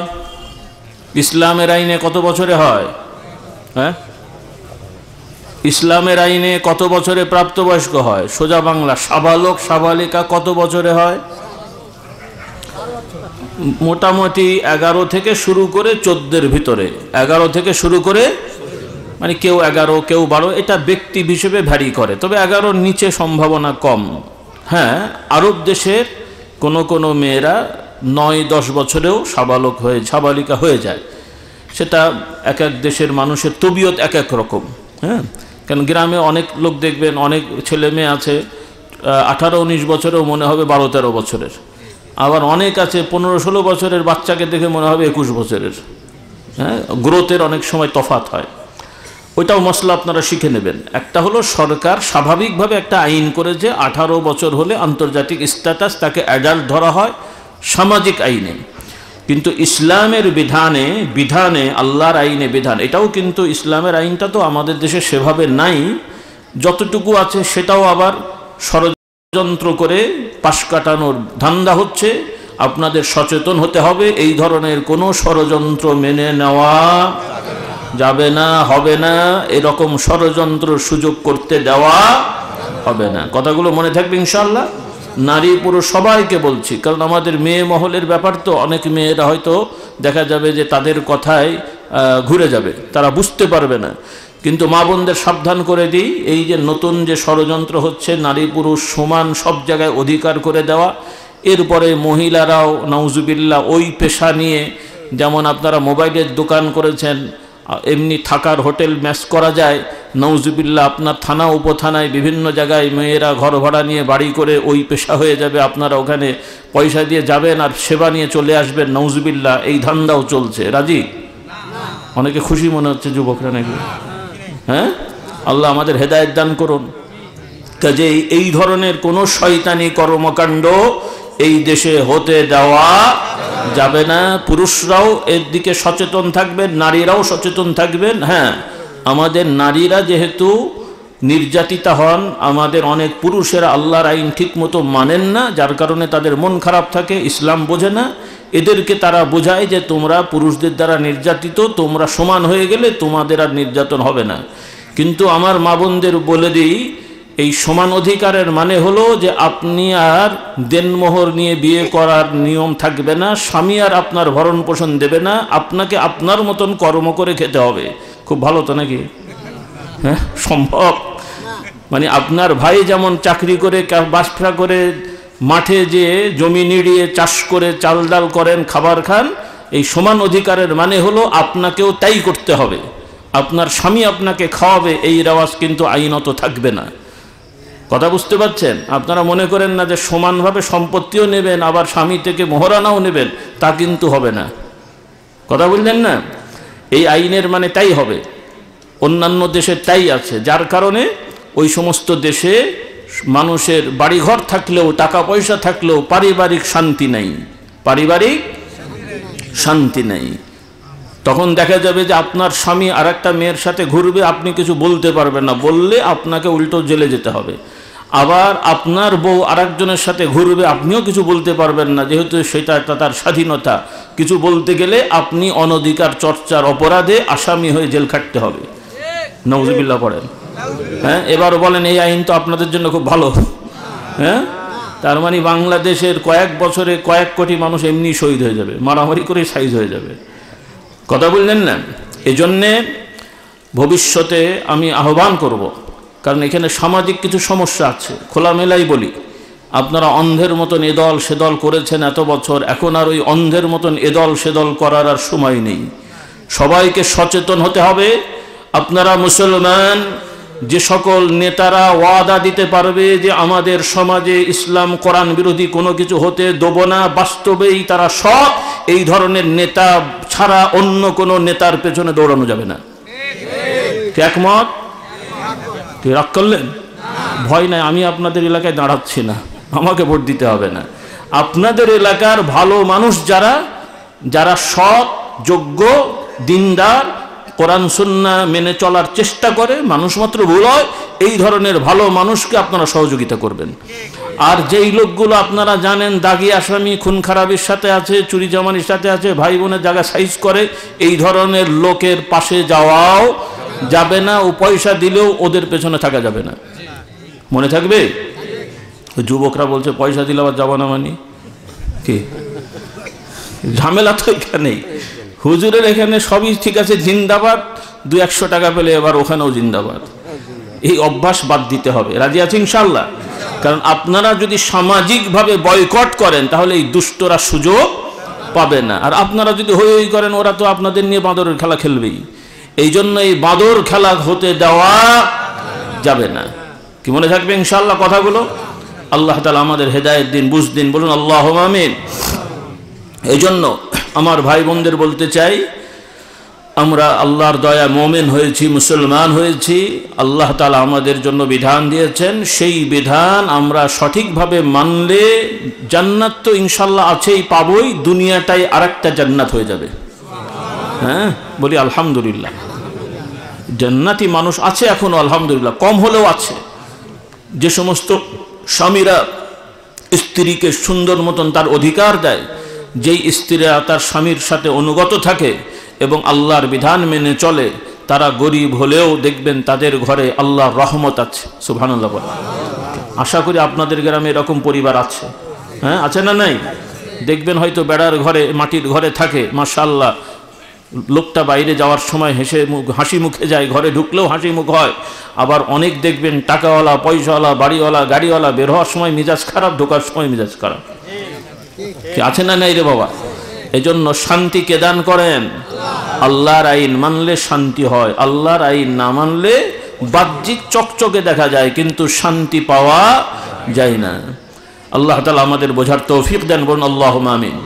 ইসলামের আইনে কত বছরে হয়? হ্যাঁ, ইসলামের আইনে কত বছরে প্রাপ্তবয়স্ক হয়? সোজা বাংলা, সাবালক সাবালিকা কত বছরে হয়? মোটামুটি 11 থেকে শুরু করে 14-এর ভিতরে, 11 থেকে শুরু করে, মানে কেউ 11 কেউ 12, এটা ব্যক্তি হিসেবে ভ্যারি করে, তবে 11-র নিচে সম্ভাবনা কম। হ্যাঁ, আরব দেশের কোনো মেয়েরা 9-10 বছরেও সাবালক হয়ে সাবালিকা হয়ে যায়। সেটা এক এক দেশের মানুষের তবিয়ত এক এক রকম। হ্যাঁ, কারণ গ্রামে অনেক লোক দেখবেন, অনেক ছেলে মেয়ে আছে 18-19 বছরেও মনে হবে 12-13 বছরের, আবার অনেক আছে 15-16 বছরের বাচ্চাকে দেখে মনে হবে 21 বছরের। হ্যাঁ, গ্রোথের অনেক সময় তফাৎ হয়। ওইটাও মশলা আপনারা শিখে নেবেন। একটা হলো সরকার স্বাভাবিকভাবে একটা আইন করেছে, 18 বছর হলে আন্তর্জাতিক স্ট্যাটাস, তাকে অ্যাডাল্ট ধরা হয় সামাজিক আইনে। কিন্তু ইসলামের বিধানে আল্লাহর আইনে বিধান, এটাও কিন্তু ইসলামের আইনটা তো আমাদের দেশে সেভাবে নাই, যতটুকু আছে সেটাও আবার ষড়যন্ত্র করে পাশ কাটানোর ধান্দা হচ্ছে। আপনাদের সচেতন হতে হবে, এই ধরনের কোনো ষড়যন্ত্র মেনে নেওয়া যাবে না, হবে না, এরকম ষড়যন্ত্র সুযোগ করতে দেওয়া হবে না। কথাগুলো মনে থাকবে ইনশাআল্লাহ। নারী পুরুষ সবাইকে বলছি, কারণ আমাদের মেয়ে মহলের ব্যাপার তো, অনেক মেয়েরা হয়তো দেখা যাবে যে তাদের কথায় ঘুরে যাবে, তারা বুঝতে পারবে না। কিন্তু মা বোনদের সাবধান করে দিই, এই যে নতুন যে ষড়যন্ত্র হচ্ছে, নারী পুরুষ সমান সব জায়গায় অধিকার করে দেওয়া, এরপরে মহিলারাও নাউজুবিল্লাহ ওই পেশা নিয়ে, যেমন আপনারা মোবাইলের দোকান করেছেন, এমনি থাকার হোটেল ম্যাচ করা যায়, নাউজুবিল্লাহ আপনার থানা উপথানায় বিভিন্ন জায়গায় মেয়েরা ঘর ভাড়া নিয়ে বাড়ি করে ওই পেশা হয়ে যাবে, আপনারা ওখানে পয়সা দিয়ে যাবেন আর সেবা নিয়ে চলে আসবেন, নাউজুবিল্লাহ এই ধান্দাও চলছে। রাজি? অনেকে খুশি মনে হচ্ছে যুবকরা নাকি? হ্যাঁ, আল্লাহ আমাদের হেদায়েত দান করুন। কাজেই এই ধরনের কোনো শয়তানি কর্মকাণ্ড এই দেশে হতে দেওয়া যাবে না। পুরুষরাও এর দিকে সচেতন থাকবেন, নারীরাও সচেতন থাকবেন। হ্যাঁ, আমাদের নারীরা যেহেতু নির্যাতিতা হন, আমাদের অনেক পুরুষেরা আল্লাহর আইন ঠিক মতো মানেন না, যার কারণে তাদের মন খারাপ থাকে, ইসলাম বোঝে না। এদেরকে তারা বোঝায় যে তোমরা পুরুষদের দ্বারা নির্যাতিত, তোমরা সমান হয়ে গেলে তোমাদের আর নির্যাতন হবে না। কিন্তু আমার মা বোনদের বলে দিই, এই সমান অধিকারের মানে হলো যে আপনি আর দেনমোহর নিয়ে বিয়ে করার নিয়ম থাকবে না, স্বামী আর আপনার ভরণ পোষণ দেবে না, আপনাকে আপনার মতন কর্ম করে খেতে হবে। খুব ভালো তো নাকি? হ্যাঁ, সম্ভব? মানে আপনার ভাই যেমন চাকরি করে বাসফা করে মাঠে যেয়ে জমি নিড়িয়ে চাষ করে চাল ডাল করেন, খাবার খান, এই সমান অধিকারের মানে হলো আপনাকেও তাই করতে হবে। আপনার স্বামী আপনাকে খাওয়াবে, এই রেওয়াজ কিন্তু আইনত থাকবে না। কথা বুঝতে পারছেন? আপনারা মনে করেন না যে সমানভাবে সম্পত্তিও নেবেন আবার স্বামী থেকে মোহরানাও নেবেন, তা কিন্তু হবে না। কথা বললেন না? এই আইনের মানে তাই হবে। অন্যান্য দেশে তাই আছে, যার কারণে ওই সমস্ত দেশে মানুষের বাড়িঘর থাকলেও, টাকা পয়সা থাকলেও পারিবারিক শান্তি নেই, পারিবারিক শান্তি নেই। তখন দেখা যাবে যে আপনার স্বামী আর একটা মেয়ের সাথে ঘুরবে, আপনি কিছু বলতে পারবেন না, বললে আপনাকে উল্টো জেলে যেতে হবে। আবার আপনার বউ আরেকজনের সাথে ঘুরবে, আপনিও কিছু বলতে পারবেন না, যেহেতু সেটা তার স্বাধীনতা। কিছু বলতে গেলে আপনি অনধিকার চর্চার অপরাধে আসামি হয়ে জেল খাটতে হবে। নাউজুবিল্লাহ পড়েন। হ্যাঁ, এবার বলেন এই আইন তো আপনাদের জন্য খুব ভালো। হ্যাঁ, তার মানে বাংলাদেশের কয়েক বছরে কয়েক কোটি মানুষ এমনি শহীদ হয়ে যাবে, মারামারি করে সাইজ হয়ে যাবে। কথা বললেন না? এজন্যে ভবিষ্যতে আমি আহ্বান করব, কারণ এখানে সামাজিক কিছু সমস্যা আছে, খোলামেলাই বলি। আপনারা অন্ধের মতন এদল সেদল করেছেন এত বছর, এখন আর ওই অন্ধের মতন এদল সেদল করার আর সময় নেই। সবাইকে সচেতন হতে হবে। আপনারা মুসলমান, যে সকল নেতারা ওয়াদা দিতে পারবে যে আমাদের সমাজে ইসলাম কোরআন বিরোধী কোনো কিছু হতে দেব না, বাস্তবেই তারা সৎ। এই ধরনের নেতা ছাড়া অন্য কোনো নেতার পেছনে দৌড়ানো যাবে না। একমত? কি রাগ করলেন? ভয় নাই, আমি আপনাদের এলাকায় দাঁড়াচ্ছি না, আমাকে ভোট দিতে হবে না। আপনাদের এলাকার ভালো মানুষ যারা যারা সৎ, যোগ্য, দিনদার, কোরআন সুন্নাহ মেনে চলার চেষ্টা করে, মানুষ মাত্র ভুল হয়, এই ধরনের ভালো মানুষকে আপনারা সহযোগিতা করবেন। আর যেই লোকগুলো আপনারা জানেন দাগি আসামি, খুন খারাপির সাথে আছে, চুরি জামানির সাথে আছে, ভাই বোনের জায়গা সাইজ করে, এই ধরনের লোকের পাশে যাওয়াও যাবে না। ও পয়সা দিলেও ওদের পেছনে থাকা যাবে না। মনে থাকবে? যুবকরা বলছে পয়সা দিলে আবার যাবো না, মানে কি ঝামেলা? তো এখানেই হুজুরের এখানে সবই ঠিক আছে, জিন্দাবাদ, 200 টাকা পেলে এবার ওখানেও জিন্দাবাদ। এই অভ্যাস বাদ দিতে হবে। রাজি আছে ইনশাআল্লাহ? কারণ আপনারা যদি সামাজিকভাবে বয়কট করেন তাহলে এই দুষ্টরা সুযোগ পাবে না। আর আপনারা যদি হই হই করেন, ওরা তো আপনাদের নিয়ে বাঁদরের খেলা খেলবেই। এই জন্য এই বাঁদর খেলা হতে দেওয়া যাবে না। কি মনে থাকবে ইনশাআল্লাহ কথাগুলো? আল্লাহ তাআলা আমাদের হেদায়েত দিন, বুঝ দিন, বলুন আল্লাহুম্মা আমিন। এই জন্য আমার ভাই বোনদের বলতে চাই, আমরা আল্লাহর দয়া মুমিন হয়েছি, মুসলমান হয়েছি। আল্লাহ তাআলা আমাদের জন্য বিধান দিয়েছেন, সেই বিধান আমরা সঠিকভাবে মানলে জান্নাত তো ইনশাআল্লাহ আছেই, পাবই। দুনিয়াটাই আরেকটা জান্নাত হয়ে যাবে। হ্যাঁ, বলি আলহামদুলিল্লাহ। জান্নাতি মানুষ আছে এখনো, আলহামদুলিল্লাহ, কম হলেও আছে। যে সমস্ত স্বামীরা স্ত্রীকে সুন্দর মতন তার অধিকার দেয়, যেই স্ত্রীরা তার স্বামীর সাথে অনুগত থাকে এবং আল্লাহর বিধান মেনে চলে, তারা গরিব হলেও দেখবেন তাদের ঘরে আল্লাহর রহমত আছে। সুবহানাল্লাহ বলে। আশা করি আপনাদের গ্রামে এরকম পরিবার আছে। হ্যাঁ, আছে না নাই? দেখবেন হয়তো বেড়ার ঘরে, মাটির ঘরে থাকে, মাশাআল্লাহ, লোকটা বাইরে যাওয়ার সময় হাসি মুখে যায়, ঘরে ঢুকলেও হাসি মুখ হয়। আবার অনেক দেখবেন টাকাওয়ালা, পয়সাওয়ালা, বাড়িওয়ালা, গাড়িওয়ালা, বের হওয়ার সময় মিজাজ খারাপ, ঢোকার সময় মিজাজ খারাপ। কি আছে না নাই রে বাবা? এজন্য শান্তি কে দান করেন? আল্লাহর আইন মানলে শান্তি হয়, আল্লাহর আইন না মানলে বাহ্যিক চকচকে দেখা যায় কিন্তু শান্তি পাওয়া যায় না। আল্লাহ তাআলা আমাদের বোঝার তৌফিক দেন, বলুন আল্লাহুম্মা আমিন।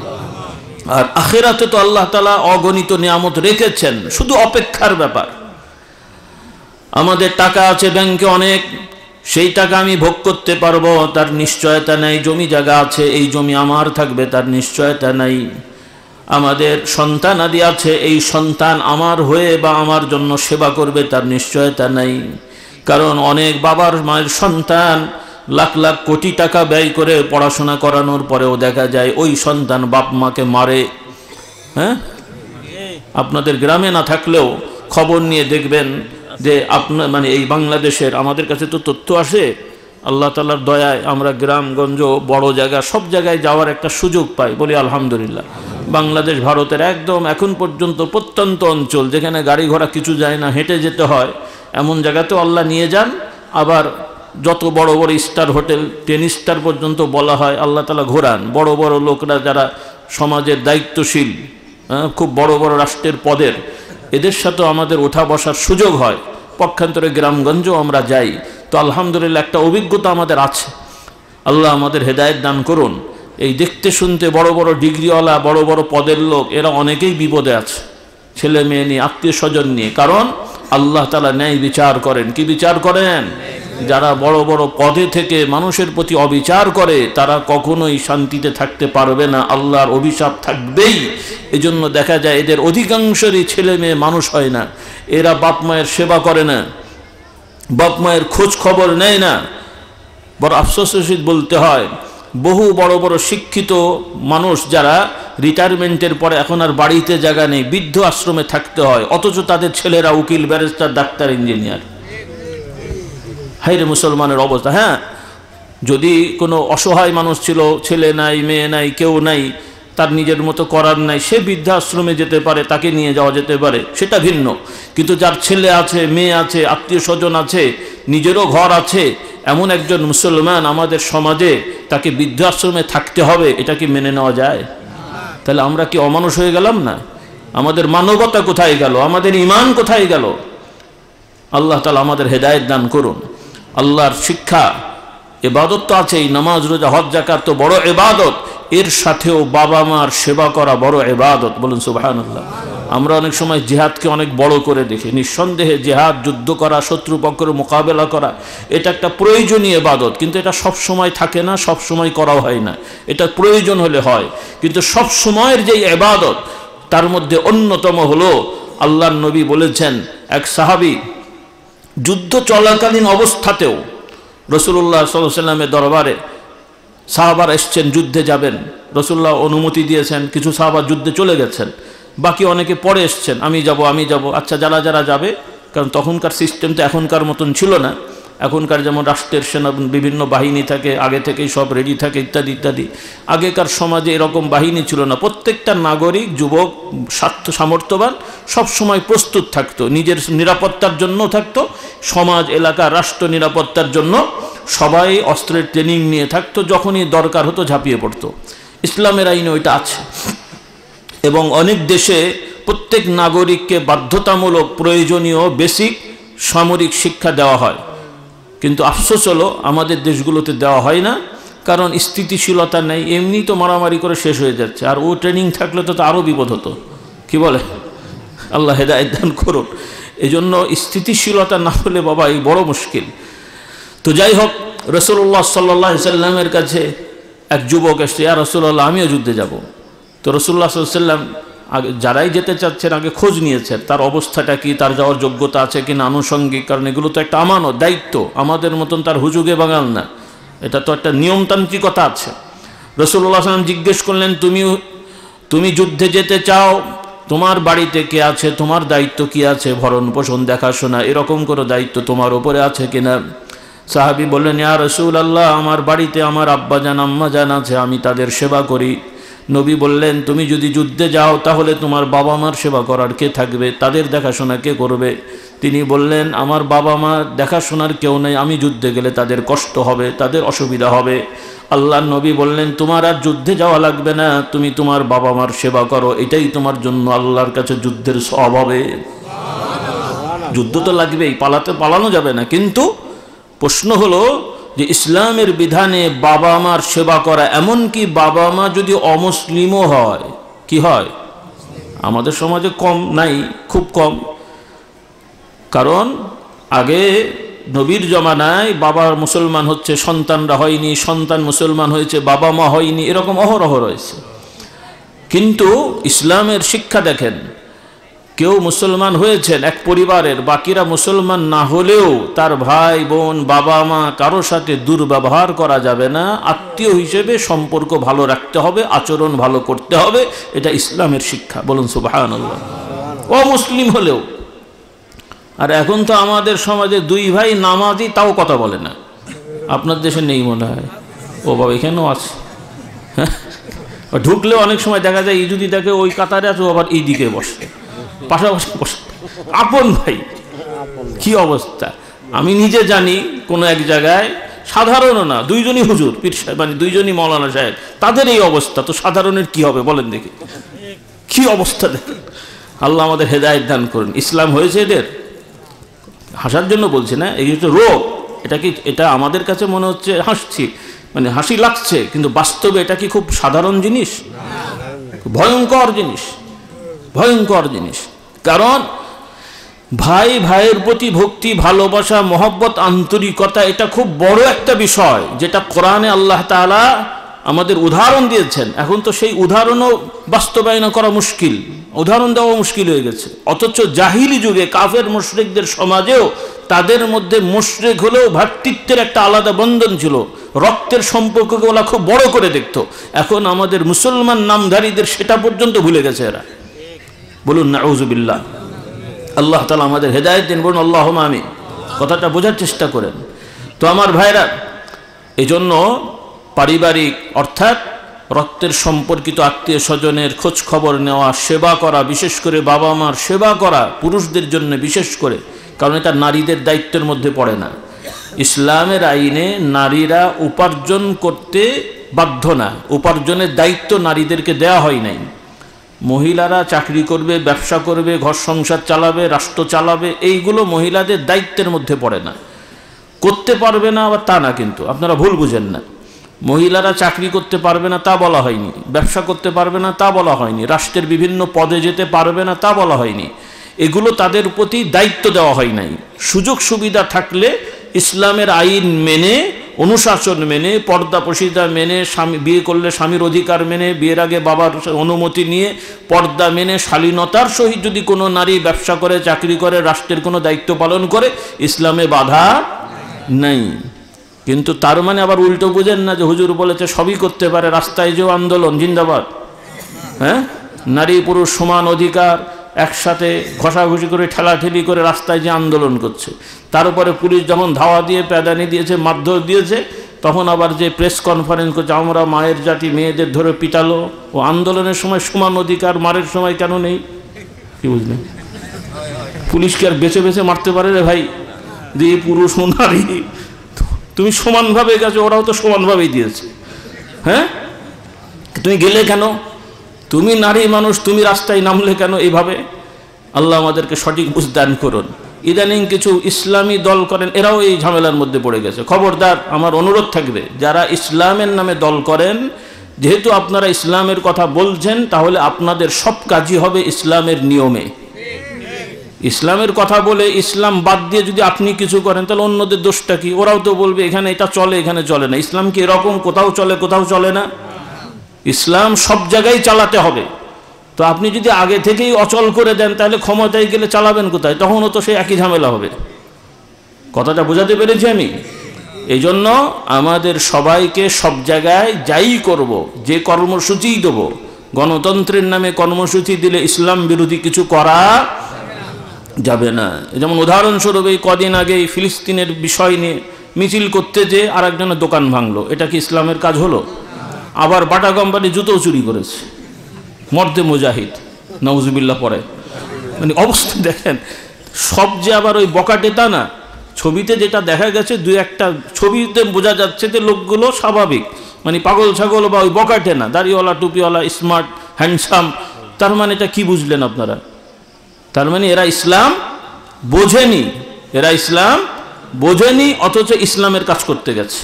আর আখিরাতে তো আল্লাহ তাআলা অগণিত নিয়ামত রেখেছেন, শুধু অপেক্ষার ব্যাপার। আমাদের টাকা আছে ব্যাংকে অনেক, সেই টাকা আমি ভোগ করতে পারবো তার নিশ্চয়তা নাই। জমি জায়গা আছে, এই জমি আমার থাকবে তার নিশ্চয়তা নাই। আমাদের সন্তান আদি আছে, এই সন্তান আমার হয়ে বা আমার জন্য সেবা করবে তার নিশ্চয়তা নাই। কারণ অনেক বাবার মায়ের সন্তান লাখ লাখ কোটি টাকা ব্যয় করে পড়াশোনা করানোর পরেও দেখা যায় ওই সন্তান বাপ মাকে মারে। হ্যাঁ, আপনাদের গ্রামে না থাকলেও খবর নিয়ে দেখবেন যে আপনার মানে এই বাংলাদেশের, আমাদের কাছে তো তথ্য আসে, আল্লাহ তাআলার দয়ায় আমরা গ্রামগঞ্জ, বড় জায়গা, সব জায়গায় যাওয়ার একটা সুযোগ পাই, বলি আলহামদুলিল্লাহ। বাংলাদেশ ভারতের একদম এখন পর্যন্ত প্রত্যন্ত অঞ্চল, যেখানে গাড়ি ঘোড়া কিছু যায় না, হেঁটে যেতে হয়, এমন জায়গাতেও আল্লাহ নিয়ে যান। আবার যত বড় বড় স্টার হোটেল, 10 স্টার পর্যন্ত বলা হয়, আল্লাহ তাআলা ঘোরান। বড় বড় লোকরা যারা সমাজের দায়িত্বশীল, খুব বড় বড় রাষ্ট্রের পদের, এদের সাথেও আমাদের ওঠা বসার সুযোগ হয়। পক্ষান্তরে গ্রামগঞ্জও আমরা যাই, তো আলহামদুলিল্লাহ একটা অভিজ্ঞতা আমাদের আছে। আল্লাহ আমাদের হেদায়েত দান করুন। এই দেখতে শুনতে বড় বড় ডিগ্রিওয়ালা, বড় বড় পদের লোক, এরা অনেকেই বিপদে আছে, ছেলে মেয়ে নিয়ে, আত্মীয় স্বজন নিয়ে। কারণ আল্লাহ তাআলা ন্যায় বিচার করেন। কি বিচার করেন? যারা বড় বড় পদে থেকে মানুষের প্রতি অবিচার করে তারা কখনোই শান্তিতে থাকতে পারবে না, আল্লাহর অভিশাপ থাকবেই। এজন্য দেখা যায় এদের অধিকাংশেরই ছেলে মেয়ে মানুষ হয় না। এরা বাপ মায়ের সেবা করে না, বাপ মায়ের খোঁজ খবর নেয় না। বড় আফসোসের সহিত বলতে হয়, বহু বড় বড় শিক্ষিত মানুষ যারা রিটায়ারমেন্টের পরে এখন আর বাড়িতে জায়গা নেই, বৃদ্ধ আশ্রমে থাকতে হয়, অথচ তাদের ছেলেরা উকিল, ব্যারিস্টার, ডাক্তার, ইঞ্জিনিয়ার। হায়রে মুসলমানের অবস্থা। হ্যাঁ, যদি কোনো অসহায় মানুষ ছিল, ছেলে নাই, মেয়ে নাই, কেউ নাই, তার নিজের মতো করার নাই, সে বৃদ্ধাশ্রমে যেতে পারে, তাকে নিয়ে যাওয়া যেতে পারে, সেটা ভিন্ন। কিন্তু যার ছেলে আছে, মেয়ে আছে, আত্মীয় স্বজন আছে, নিজেরও ঘর আছে, এমন একজন মুসলমান আমাদের সমাজে, তাকে বৃদ্ধাশ্রমে থাকতে হবে, এটা কি মেনে নেওয়া যায়? তাহলে আমরা কি অমানুষ হয়ে গেলাম না? আমাদের মানবতা কোথায় গেল? আমাদের ঈমান কোথায় গেল? আল্লাহ তাআলা আমাদের হেদায়েত দান করুন। আল্লাহর শিক্ষা, ইবাদত তো আছেই, নামাজ, রোজা, হজ, যাকাত তো বড় ইবাদত, এর সাথেও বাবা মার সেবা করা বড় ইবাদত। বলুন সুবহানাল্লাহ। আমরা অনেক সময় জিহাদকে অনেক বড় করে দেখি। নিঃসন্দেহে জিহাদ, যুদ্ধ করা, শত্রুপক্ষের মোকাবেলা করা, এটা একটা প্রয়োজনীয় ইবাদত, কিন্তু এটা সব সময় থাকে না, সব সময় করা হয় না। এটা প্রয়োজন হলে হয়, কিন্তু সব সময়ের যে ইবাদত, তার মধ্যে অন্যতম হলো, আল্লাহর নবী বলেছেন, এক সাহাবী যুদ্ধ চলাকালীন অবস্থাতেও রাসূলুল্লাহ সাল্লাল্লাহু আলাইহি ওয়াসাল্লামের দরবারে সাহাবারা এসছেন, যুদ্ধে যাবেন, রাসূলুল্লাহ অনুমতি দিয়েছেন, কিছু সাহাবা যুদ্ধে চলে গেছেন, বাকি অনেকে পরে এসছেন, আমি যাব। আচ্ছা, যারা যারা যাবে, কারণ তখনকার সিস্টেম তো এখনকার মতন ছিল না। এখনকার যেমন রাষ্ট্রের সেনা বিভিন্ন বাহিনী থাকে, আগে থেকেই সব রেডি থাকে, ইত্যাদি ইত্যাদি। আগেকার সমাজে এরকম বাহিনী ছিল না। প্রত্যেকটা নাগরিক, যুবক, সামর্থ্যবান সব সময় প্রস্তুত থাকতো, নিজের নিরাপত্তার জন্য থাকতো, সমাজ, এলাকা, রাষ্ট্র নিরাপত্তার জন্য সবাই অস্ত্রের ট্রেনিং নিয়ে থাকতো, যখনই দরকার হতো ঝাঁপিয়ে পড়তো। ইসলামের আইনে ওইটা আছে। এবং অনেক দেশে প্রত্যেক নাগরিককে বাধ্যতামূলক প্রয়োজনীয় বেসিক সামরিক শিক্ষা দেওয়া হয়, কিন্তু আফসোস হলো আমাদের দেশগুলোতে দেওয়া হয় না, কারণ স্থিতিশীলতা নেই। এমনি তো মারামারি করে শেষ হয়ে যাচ্ছে, আর ও ট্রেনিং থাকলে তো আরও বিপদ হতো। কি বলে? আল্লাহ হেদায়েত দান করুন। এই জন্য স্থিতিশীলতা না হলে বাবা এই বড় মুশকিল। তো যাই হোক, রাসূলুল্লাহ সাল্লাল্লাহু আলাইহি ওয়াসাল্লামের কাছে এক যুবক এসে, ইয়া রাসূলুল্লাহ, আমিও যুদ্ধে যাব। তো রাসূলুল্লাহ সাল্লাল্লাহু আলাইহি ওয়াসাল্লাম আগে যারাই যেতে চাচ্ছেন আগে খোঁজ নিয়েছেন, তার অবস্থাটা কি, তার যাওয়ার যোগ্যতা আছে কিনা, আনুষঙ্গিক, কারণ এগুলো তো একটা আমানত, দায়িত্ব। আমাদের মতন তার হুজুগে বাঙাল না, এটা তো একটা নিয়মতান্ত্রিকতা আছে। রাসূলুল্লাহ সাল্লাল্লাহু আলাইহি ওয়াসাল্লাম জিজ্ঞেস করলেন, তুমি যুদ্ধে যেতে চাও, তোমার বাড়িতে কে আছে, তোমার দায়িত্ব কি আছে, ভরণ পোষণ, দেখাশোনা, এরকম কোনো দায়িত্ব তোমার উপরে আছে কিনা? সাহাবী বললেন, ইয়া রাসূলুল্লাহ, আমার বাড়িতে আমার আব্বাজান, আম্মাজান আছে, আমি তাদের সেবা করি। নবী বললেন, তুমি যদি যুদ্ধে যাও তাহলে তোমার বাবা মার সেবা করার কে থাকবে, তাদের দেখাশোনা কে করবে? তিনি বললেন, আমার বাবা মা দেখাশোনার কেউ নেই, আমি যুদ্ধে গেলে তাদের কষ্ট হবে, তাদের অসুবিধা হবে। আল্লাহর নবী বললেন, তোমার আর যুদ্ধে যাওয়া লাগবে না, তুমি তোমার বাবা মার সেবা করো, এটাই তোমার জন্য আল্লাহর কাছে যুদ্ধের সওয়াব হবে। যুদ্ধ তো লাগবেই, পালানো যাবে না, কিন্তু প্রশ্ন হলো যে ইসলামের বিধানে বাবা মার সেবা করা, এমনকি বাবা মা যদি অমুসলিমও হয়, কি হয়? আমাদের সমাজে কম নাই, খুব কম। কারণ আগে নবীর জমানায় বাবা মুসলমান হচ্ছে, সন্তানরা হয়নি, সন্তান মুসলমান হয়েছে, বাবা মা হয়নি, এরকম অহরহ রয়েছে। কিন্তু ইসলামের শিক্ষা দেখেন, কেউ মুসলমান হয়েছেন এক পরিবারের, বাকিরা মুসলমান না হলেও তার ভাই বোন, বাবা মা, কারো সাথে দুর্ব্যবহার করা যাবে না, আত্মীয় হিসেবে সম্পর্ক ভালো রাখতে হবে, আচরণ ভালো করতে হবে, এটা ইসলামের শিক্ষা। বলুন সুবহানাল্লাহ। অমুসলিম হলেও। আর এখন তো আমাদের সমাজে দুই ভাই নামাজি, তাও কথা বলে না। আপনার দেশে নেই মনে হয়? ও বাবা, এখানেও আছে। ঢুকলেও অনেক সময় দেখা যায়, এই যদি দেখে ওই কাতারে আছে, ও আবার এই দিকে বসে, পাশাপাশি বসে, আপন ভাই। কি অবস্থা! আমি নিজে জানি কোনো এক জায়গায়, সাধারণও না, দুইজনই হুজুর, পীর সাহেব, মানে দুইজনই মৌলানা সাহেব, তাদের এই অবস্থা, তো সাধারণের কি হবে বলেন দেখি? কি অবস্থা দেখেন! আল্লাহ আমাদের হেদায়েত দান করুন। ইসলাম হয়েছে এদের হাসার জন্য বলছি না, এই হচ্ছে রোগ। এটা আমাদের কাছে মনে হচ্ছে হাসছি, মানে হাসি লাগছে, কিন্তু বাস্তবে এটা কি খুব সাধারণ জিনিস? ভয়ঙ্কর জিনিস, ভয়ঙ্কর জিনিস। কারণ ভাই ভাইয়ের প্রতি ভক্তি, ভালোবাসা, মহব্বত, আন্তরিকতা, এটা খুব বড় একটা বিষয়, যেটা কোরআনে আল্লাহ তাআলা আমাদের উদাহরণ দিয়েছেন। এখন তো সেই উদাহরণও বাস্তবায়ন করা মুশকিল, উদাহরণ দেওয়া মুশকিল হয়ে গেছে। অথচ জাহিলি যুগে কাফের মুশরিকদের সমাজেও তাদের মধ্যে মুশরিক হলেও ভ্রাতৃত্বের একটা আলাদা বন্ধন ছিল, রক্তের সম্পর্ককে ওরা খুব বড় করে দেখত। এখন আমাদের মুসলমান নামধারীদের সেটা পর্যন্ত ভুলে গেছে এরা। বলুন নাউযুবিল্লাহ। আল্লাহ তাআলা আমাদের হেদায়েত দিন, বলুন আল্লাহুম্মা আমিন। কথাটা বোঝার চেষ্টা করেন। তো আমার ভাইরা, এজন্য পারিবারিক অর্থাৎ রক্তের সম্পর্কিত আত্মীয় স্বজনের খোঁজ খবর নেওয়া, সেবা করা, বিশেষ করে বাবা মার সেবা করা পুরুষদের জন্য বিশেষ করে, কারণ এটা নারীদের দায়িত্বের মধ্যে পড়ে না। ইসলামের আইনে নারীরা উপার্জন করতে বাধ্য না, উপার্জনের দায়িত্ব নারীদেরকে দেয়া হয় নাই। মহিলারা চাকরি করবে, ব্যবসা করবে, ঘর সংসার চালাবে, রাষ্ট্র চালাবে, এইগুলো মহিলাদের দায়িত্বের মধ্যে পড়ে না। করতে পারবে না আবার তা না, কিন্তু আপনারা ভুল বুঝেন না। মহিলারা চাকরি করতে পারবে না তা বলা হয়নি, ব্যবসা করতে পারবে না তা বলা হয়নি, রাষ্ট্রের বিভিন্ন পদে যেতে পারবে না তা বলা হয়নি। এগুলো তাদের প্রতি দায়িত্ব দেওয়া হয় নাই। সুযোগ সুবিধা থাকলে ইসলামের আইন মেনে, অনুশাসন মেনে, পর্দা প্রশিদা মেনে, স্বামী বিয়ে করলে স্বামীর অধিকার মেনে, বিয়ের আগে বাবার অনুমতি নিয়ে পর্দা মেনে শালীনতার সহিত যদি কোনো নারী ব্যবসা করে, চাকরি করে, রাষ্ট্রের কোনো দায়িত্ব পালন করে, ইসলামে বাধা নাই। কিন্তু তার মানে আবার উল্টো বুঝেন না যে হুজুর বলেছে সবই করতে পারে, রাস্তায় যেও আন্দোলন জিন্দাবাদ। হ্যাঁ, নারী পুরুষ সমান অধিকার, একসাথে ঘষাঘষি করে ঠেলাঠেলি করে রাস্তায় যে আন্দোলন করছে, তার উপরে পুলিশ যখন ধাওয়া দিয়ে প্যাদানি দিয়েছে, মারধর দিয়েছে, তখন আবার যে প্রেস কনফারেন্স করছে আমরা মায়ের জাতি মেয়েদের ধরে পিটালো, ও আন্দোলনের সময় সমান অধিকার, মারের সময় কেন নেই? কি বুঝলেন? পুলিশকে আর বেছে বেছে মারতে পারে রে ভাই? দিয়ে পুরুষ ও নারী তুমি সমানভাবে গেছো, ওরাও তো সমানভাবেই দিয়েছে। হ্যাঁ, তুমি গেলে কেন? তুমি নারী মানুষ, তুমি রাস্তায় নামলে কেন এইভাবে? আল্লাহ আমাদেরকে সঠিক বুঝ দান করুন। ইদানিং কিছু ইসলামী দল করেন, এরাও এই ঝামেলার মধ্যে পড়ে গেছে। খবরদার, আমার অনুরোধ থাকবে, যারা ইসলামের নামে দল করেন, যেহেতু আপনারা ইসলামের কথা বলছেন, তাহলে আপনাদের সব কাজই হবে ইসলামের নিয়মে। ইসলামের কথা বলে ইসলাম বাদ দিয়ে যদি আপনি কিছু করেন, তাহলে অন্যদের দোষটা কি? ওরাও তো বলবে এখানে এটা চলে, এখানে চলে না। ইসলাম কি এরকম কোথাও চলে কোথাও চলে না? ইসলাম সব জায়গায় চালাতে হবে। তো আপনি যদি আগে থেকেই অচল করে দেন, তাহলে ক্ষমতায় গেলে চালাবেন কোথায়? তখনও তো সেই একই ঝামেলা হবে। কথাটা বোঝাতে পেরেছি আমি? এই জন্য আমাদের সবাইকে সব জায়গায় যাই করব, যে কর্মসূচিই দেব, গণতন্ত্রের নামে কর্মসূচি দিলে ইসলাম বিরোধী কিছু করা যাবে না। যেমন উদাহরণস্বরূপ এই কদিন আগে ফিলিস্তিনের বিষয় নিয়ে মিছিল করতে যে আর একজনের দোকান ভাঙলো, এটা কি ইসলামের কাজ হলো? আবার বাটা কোম্পানি জুতো চুরি করেছে, মর্দে মুজাহিদ নাউজুবিল্লাহ পরে। মানে অবস্থা দেখেন, সব যে আবার ওই বকাটে তা না। ছবিতে যেটা দেখা গেছে, দুই একটা ছবিতে বোঝা যাচ্ছে যে লোকগুলো স্বাভাবিক, মানে পাগল ছাগল বা ওই বকাটে না, দাড়িওয়ালা টুপিওয়ালা, স্মার্ট হ্যান্ডসাম। তার মানে এটা কি বুঝলেন আপনারা? তার মানে এরা ইসলাম বোঝেনি, এরা ইসলাম বোঝেনি, অথচ ইসলামের কাজ করতে গেছে।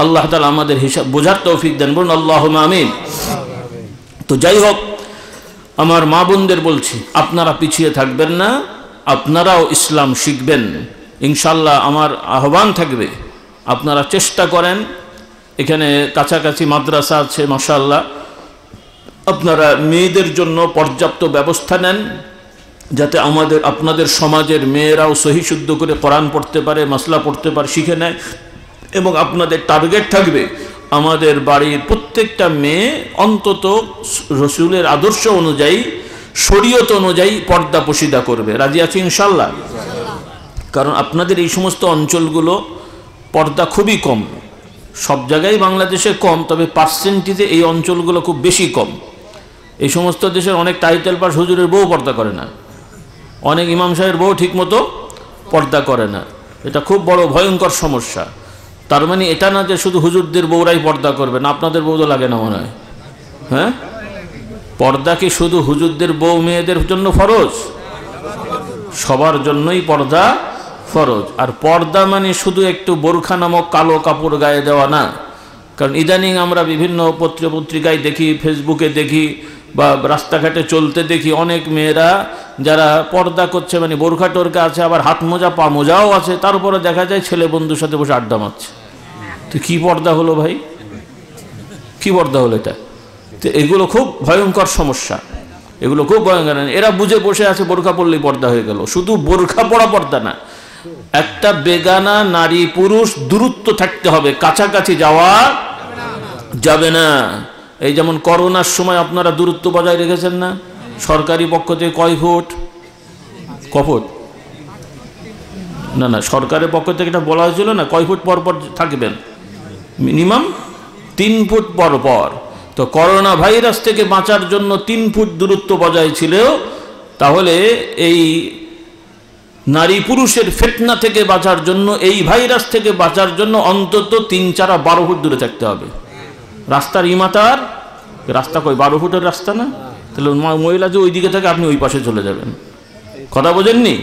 আল্লাহ তাআলা আমাদের হিসাব বোঝার তৌফিক দেন, বলুন আল্লাহুম্মা আমিন। তো যাই হোক, আমার মা বোনদের বলছি, আপনারা পিছিয়ে থাকবেন না, আপনারাও ইসলাম শিখবেন ইনশাল্লাহ। আমার আহ্বান থাকবে, আপনারা চেষ্টা করেন, এখানে কাছাকাছি মাদ্রাসা আছে মাশাআল্লাহ, আপনারা মেয়েদের জন্য পর্যাপ্ত ব্যবস্থা নেন, যাতে আপনাদের সমাজের মেয়েরাও সহি শুদ্ধ করে কোরআন পড়তে পারে, মাসলা পড়তে পারে, শিখে নেয়। এবং আপনাদের টার্গেট থাকবে, আমাদের বাড়ির প্রত্যেকটা মেয়ে অন্তত রসুলের আদর্শ অনুযায়ী, শরীয়ত অনুযায়ী পর্দা পশিদা করবে। রাজি আছি ইনশাল্লাহ? কারণ আপনাদের এই সমস্ত অঞ্চলগুলো পর্দা খুবই কম, সব জায়গায় বাংলাদেশে কম, তবে পার্সেন্টেজে এই অঞ্চলগুলো খুব বেশি কম। এই সমস্ত দেশের অনেক টাইটেল পাস হুজুরের বউ পর্দা করে না, অনেক ইমাম সাহেবের বউ ঠিকমতো পর্দা করে না। এটা খুব বড় ভয়ঙ্কর সমস্যা। তার মানে এটা না যে শুধু হুজুরদের বউরাই পর্দা করবে না, আপনাদের বউ তো লাগে না মনে হয়। হ্যাঁ, পর্দা কি শুধু হুজুরদের বউ মেয়েদের জন্য ফরজ? সবার জন্যই পর্দা ফরজ। আর পর্দা মানে শুধু একটু বোরখা নামক কালো কাপড় গায়ে দেওয়া না। কারণ ইদানিং আমরা বিভিন্ন পত্রিকায় দেখি, ফেসবুকে দেখি, বা রাস্তাঘাটে চলতে দেখি, অনেক মেয়েরা যারা পর্দা করছে, মানে বোরখা টোরকা আছে, আবার হাত মোজা পা মোজাও আছে, তারপরে দেখা যায় ছেলে বন্ধুর সাথে বসে আড্ডা মারছে। তো কি পর্দা হলো ভাই? কি পর্দা হলো এটা? তো এগুলো খুব ভয়ঙ্কর সমস্যা, এগুলো খুব ভয়ঙ্কর। এরা বুঝে বসে আছে বোরখা পড়লেই পর্দা হয়ে গেল। শুধু বোরখা পড়া পর্দা না, একটা বেগানা নারী পুরুষ দূরত্ব থাকতে হবে, কাছাকাছি যাওয়া যাবে না। এই যেমন করোনার সময় আপনারা দূরত্ব বজায় রেখেছেন না? সরকারি পক্ষ থেকে কয় ফুট? কফুট না, সরকারের পক্ষ থেকে এটা বলা হয়েছিল না, কয় ফুট পর পর থাকবেন। মিনিমাম 3 ফুট পর পর। তো করোনা ভাইরাস থেকে বাঁচার জন্য 3 ফুট দূরত্ব বজায় ছিল, তাহলে এই নারী পুরুষের ফিতনা থেকে বাঁচার জন্য, এই ভাইরাস থেকে বাঁচার জন্য অন্তত 3, 4, 12 ফুট দূরে থাকতে হবে। রাস্তার ইমাতার রাস্তা কই 12 ফুটের রাস্তা না? তাহলে মহিলা যে ওই দিকে থাকে আপনি ওই পাশে চলে যাবেন। কথা বোঝেননি?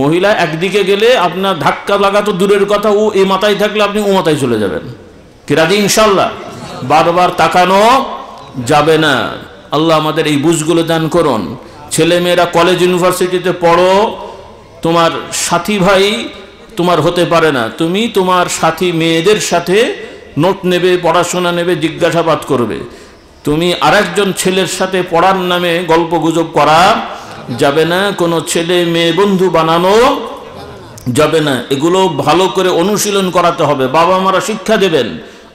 মহিলা একদিকে গেলে আপনার ধাক্কা লাগা তো দূরের কথা, ও এই মাথায় থাকলে আপনি ও মাথায় চলে যাবেন। কি রাজি ইনশাল্লাহ? বারবার তাকানো যাবে না। আল্লাহ আমাদের এই বুঝগুলো দান করুন। ছেলে মেয়েরা কলেজ ইউনিভার্সিটিতে পড়ো, তোমার সাথী ভাই তোমার হতে পারে না। তুমি তোমার সাথী মেয়েদের সাথে নোট নেবে, পড়াশোনা নেবে, জিজ্ঞাসাবাদ করবে। তুমি আরেকজন ছেলের সাথে পড়ার নামে গল্প গুজব করা যাবে না। কোনো ছেলে মেয়ে বন্ধু বানানো যাবে না। এগুলো ভালো করে অনুশীলন করাতে হবে। বাবা মারা শিক্ষা দেবেন,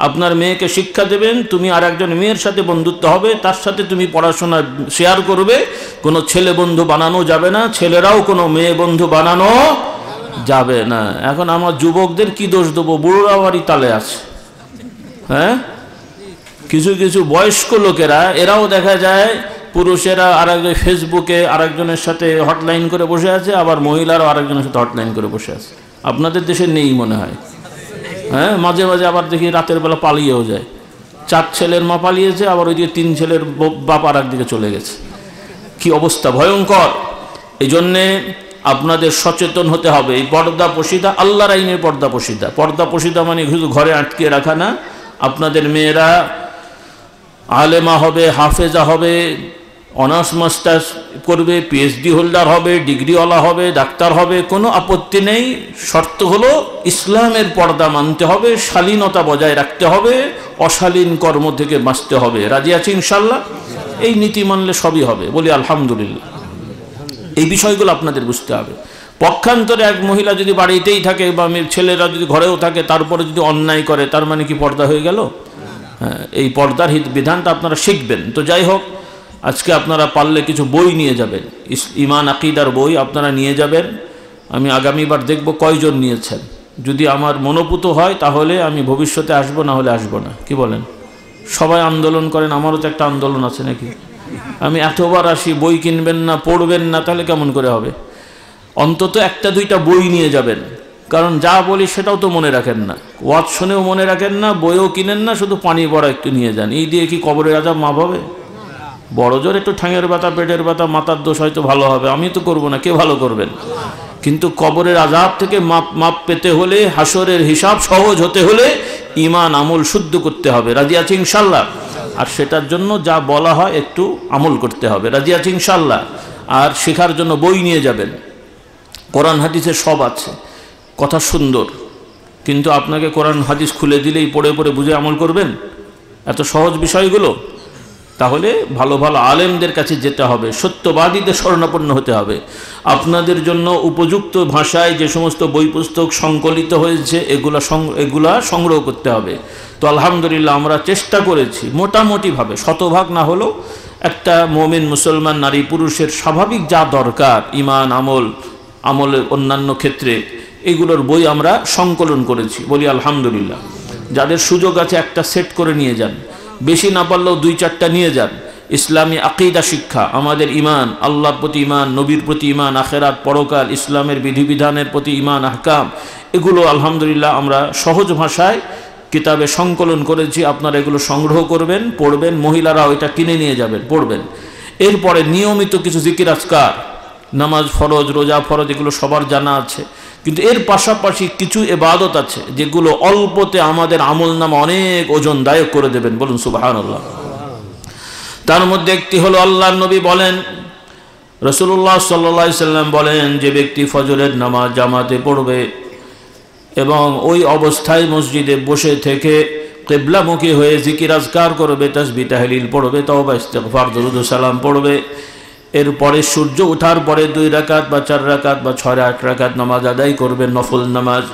আপনার মেয়েকে শিক্ষা দেবেন, তুমি আর একজন মেয়ের সাথে বন্ধুত্ব হবে, তার সাথে তুমি পড়াশোনা শেয়ার করবে। কোনো ছেলে বন্ধু বানানো যাবে না, ছেলেরাও কোনো মেয়ে বন্ধু বানানো যাবে না। এখন আমার যুবকদের কি দোষ দেবো? বুড়োরাবারই তালে আছে। হ্যাঁ, কিছু কিছু বয়স্ক লোকেরা, এরাও দেখা যায় পুরুষেরা আরেকজন ফেসবুকে আরেকজনের সাথে হটলাইন করে বসে আছে, আবার মহিলারাও আরেকজনের সাথে হটলাইন করে বসে আছে। আপনাদের দেশে নেই মনে হয়। হ্যাঁ, মাঝে মাঝে আবার দেখি রাতের বেলা পালিয়েও যায়। 4 ছেলের মা পালিয়েছে, আবার ওইদিকে 3 ছেলের বাপ আর একদিকে চলে গেছে। কি অবস্থা, ভয়ঙ্কর। এই জন্যে আপনাদের সচেতন হতে হবে। এই পর্দা পশিদা আল্লাহর আইনের পর্দা পশিদা। পর্দা পশিদা মানে শুধু ঘরে আটকে রাখা না। আপনাদের মেয়েরা আলেমা হবে, হাফেজা হবে, অনার্স মাস্টার্স করবে, পিএইচডি হোল্ডার হবে, ডিগ্রিওয়ালা হবে, ডাক্তার হবে, কোনো আপত্তি নেই। শর্ত হলো ইসলামের পর্দা মানতে হবে, শালীনতা বজায় রাখতে হবে, অশালীন কর্ম থেকে বাঁচতে হবে। রাজি আছি ইনশাল্লাহ? এই নীতি মানলে সবই হবে। বলি আলহামদুলিল্লাহ। এই বিষয়গুলো আপনাদের বুঝতে হবে। পক্ষান্তরে এক মহিলা যদি বাড়িতেই থাকে বা ছেলেরা যদি ঘরেও থাকে, তারপরে যদি অন্যায় করে, তার মানে কি পর্দা হয়ে গেল? হ্যাঁ, এই পর্দার বিধানটা আপনারা শিখবেন। তো যাই হোক, আজকে আপনারা পারলে কিছু বই নিয়ে যাবেন, ইমান আকিদার বই আপনারা নিয়ে যাবেন। আমি আগামীবার দেখব কয়জন নিয়েছেন। যদি আমার মনোপুত হয় তাহলে আমি ভবিষ্যতে আসব, না হলে আসব না। কি বলেন? সবাই আন্দোলন করেন, আমারও তো একটা আন্দোলন আছে নাকি? আমি এতবার আসি, বই কিনবেন না, পড়বেন না, তাহলে কেমন করে হবে? অন্তত 1-2টা বই নিয়ে যাবেন। কারণ যা বলি সেটাও তো মনে রাখেন না, ওয়াজ শুনেও মনে রাখেন না, বইও কিনেন না, শুধু পানি বড়া একটু নিয়ে যান। এই দিয়ে কি কবরের আযাব মাপ হবে? বড় জোর একটু ঠ্যাঙের ব্যথা, পেটের ব্যথা, মাথার দোষ হয়তো ভালো হবে, আমি তো করব না, কে ভালো করবেন? কিন্তু কবরের আযাব থেকে মাপ পেতে হলে, হাসরের হিসাব সহজ হতে হলে ঈমান আমল শুদ্ধ করতে হবে। রাজি আছি ইনশাল্লাহ? আর সেটার জন্য যা বলা হয় একটু আমল করতে হবে। রাজি আছি ইনশাল্লাহ? আর শেখার জন্য বই নিয়ে যাবেন। কোরআন হাদিসে সব আছে, কথা সুন্দর, কিন্তু আপনাকে কোরআন হাদিস খুলে দিলেই পড়ে পড়ে বুঝে আমল করবেন? এত সহজ বিষয়গুলো? তাহলে ভালো ভালো আলেমদের কাছে যেতে হবে, সত্যবাদীদের শরণাপন্ন হতে হবে। আপনাদের জন্য উপযুক্ত ভাষায় যে সমস্ত বই পুস্তক সংকলিত হয়েছে এগুলা সংগ্রহ করতে হবে। তো আলহামদুলিল্লাহ আমরা চেষ্টা করেছি মোটামুটিভাবে, শতভাগ না হলেও একটা মুমিন মুসলমান নারী পুরুষের স্বাভাবিক যা দরকার ঈমান আমলের অন্যান্য ক্ষেত্রে, এগুলোর বই আমরা সংকলন করেছি। বলি আলহামদুলিল্লাহ। যাদের সুযোগ আছে একটা সেট করে নিয়ে যান, বেশি না পারলেও 2-4টা নিয়ে যান। ইসলামী আকিদা শিক্ষা, আমাদের ঈমান, আল্লাহর প্রতি ঈমান, নবীর প্রতি ঈমান, আখিরাত, পরকাল, ইসলামের বিধিবিধানের প্রতি ঈমান, আহকাম, এগুলো আলহামদুলিল্লাহ আমরা সহজ ভাষায় কিতাবে সংকলন করেছি। আপনারা এগুলো সংগ্রহ করবেন, পড়বেন। মহিলারা ওইটা কিনে নিয়ে যাবেন, পড়বেন। এরপরে নিয়মিত কিছু জিকির আজকার, নামাজ ফরজ, রোজা ফরজ, এগুলো সবার জানা আছে। কিন্তু এর পাশাপাশি কিছু ইবাদত আছে যেগুলো অল্পতে আমাদের আমলনামা অনেক ওজনদায়ক করে দেবেন। বলুন সুবহানাল্লাহ। তার মধ্যে একটি হলো, আল্লাহর নবী বলেন, রাসূলুল্লাহ সাল্লাল্লাহু আলাইহি সাল্লাম বলেন, যে ব্যক্তি ফজরের নামাজ জামাতে পড়বে এবং ওই অবস্থায় মসজিদে বসে থেকে কিবলামুখী হয়ে জিকির আজকার করবে, তাসবিহ তাহলিল পড়বে, তওবা ইস্তিগফার, দরুদ ও সালাম পড়বে, এরপরে সূর্য ওঠার পরে 2 রাকাত বা 4 রাকাত বা 6-8 রাকাত নামাজ আদায় করবে, নফল নামাজ।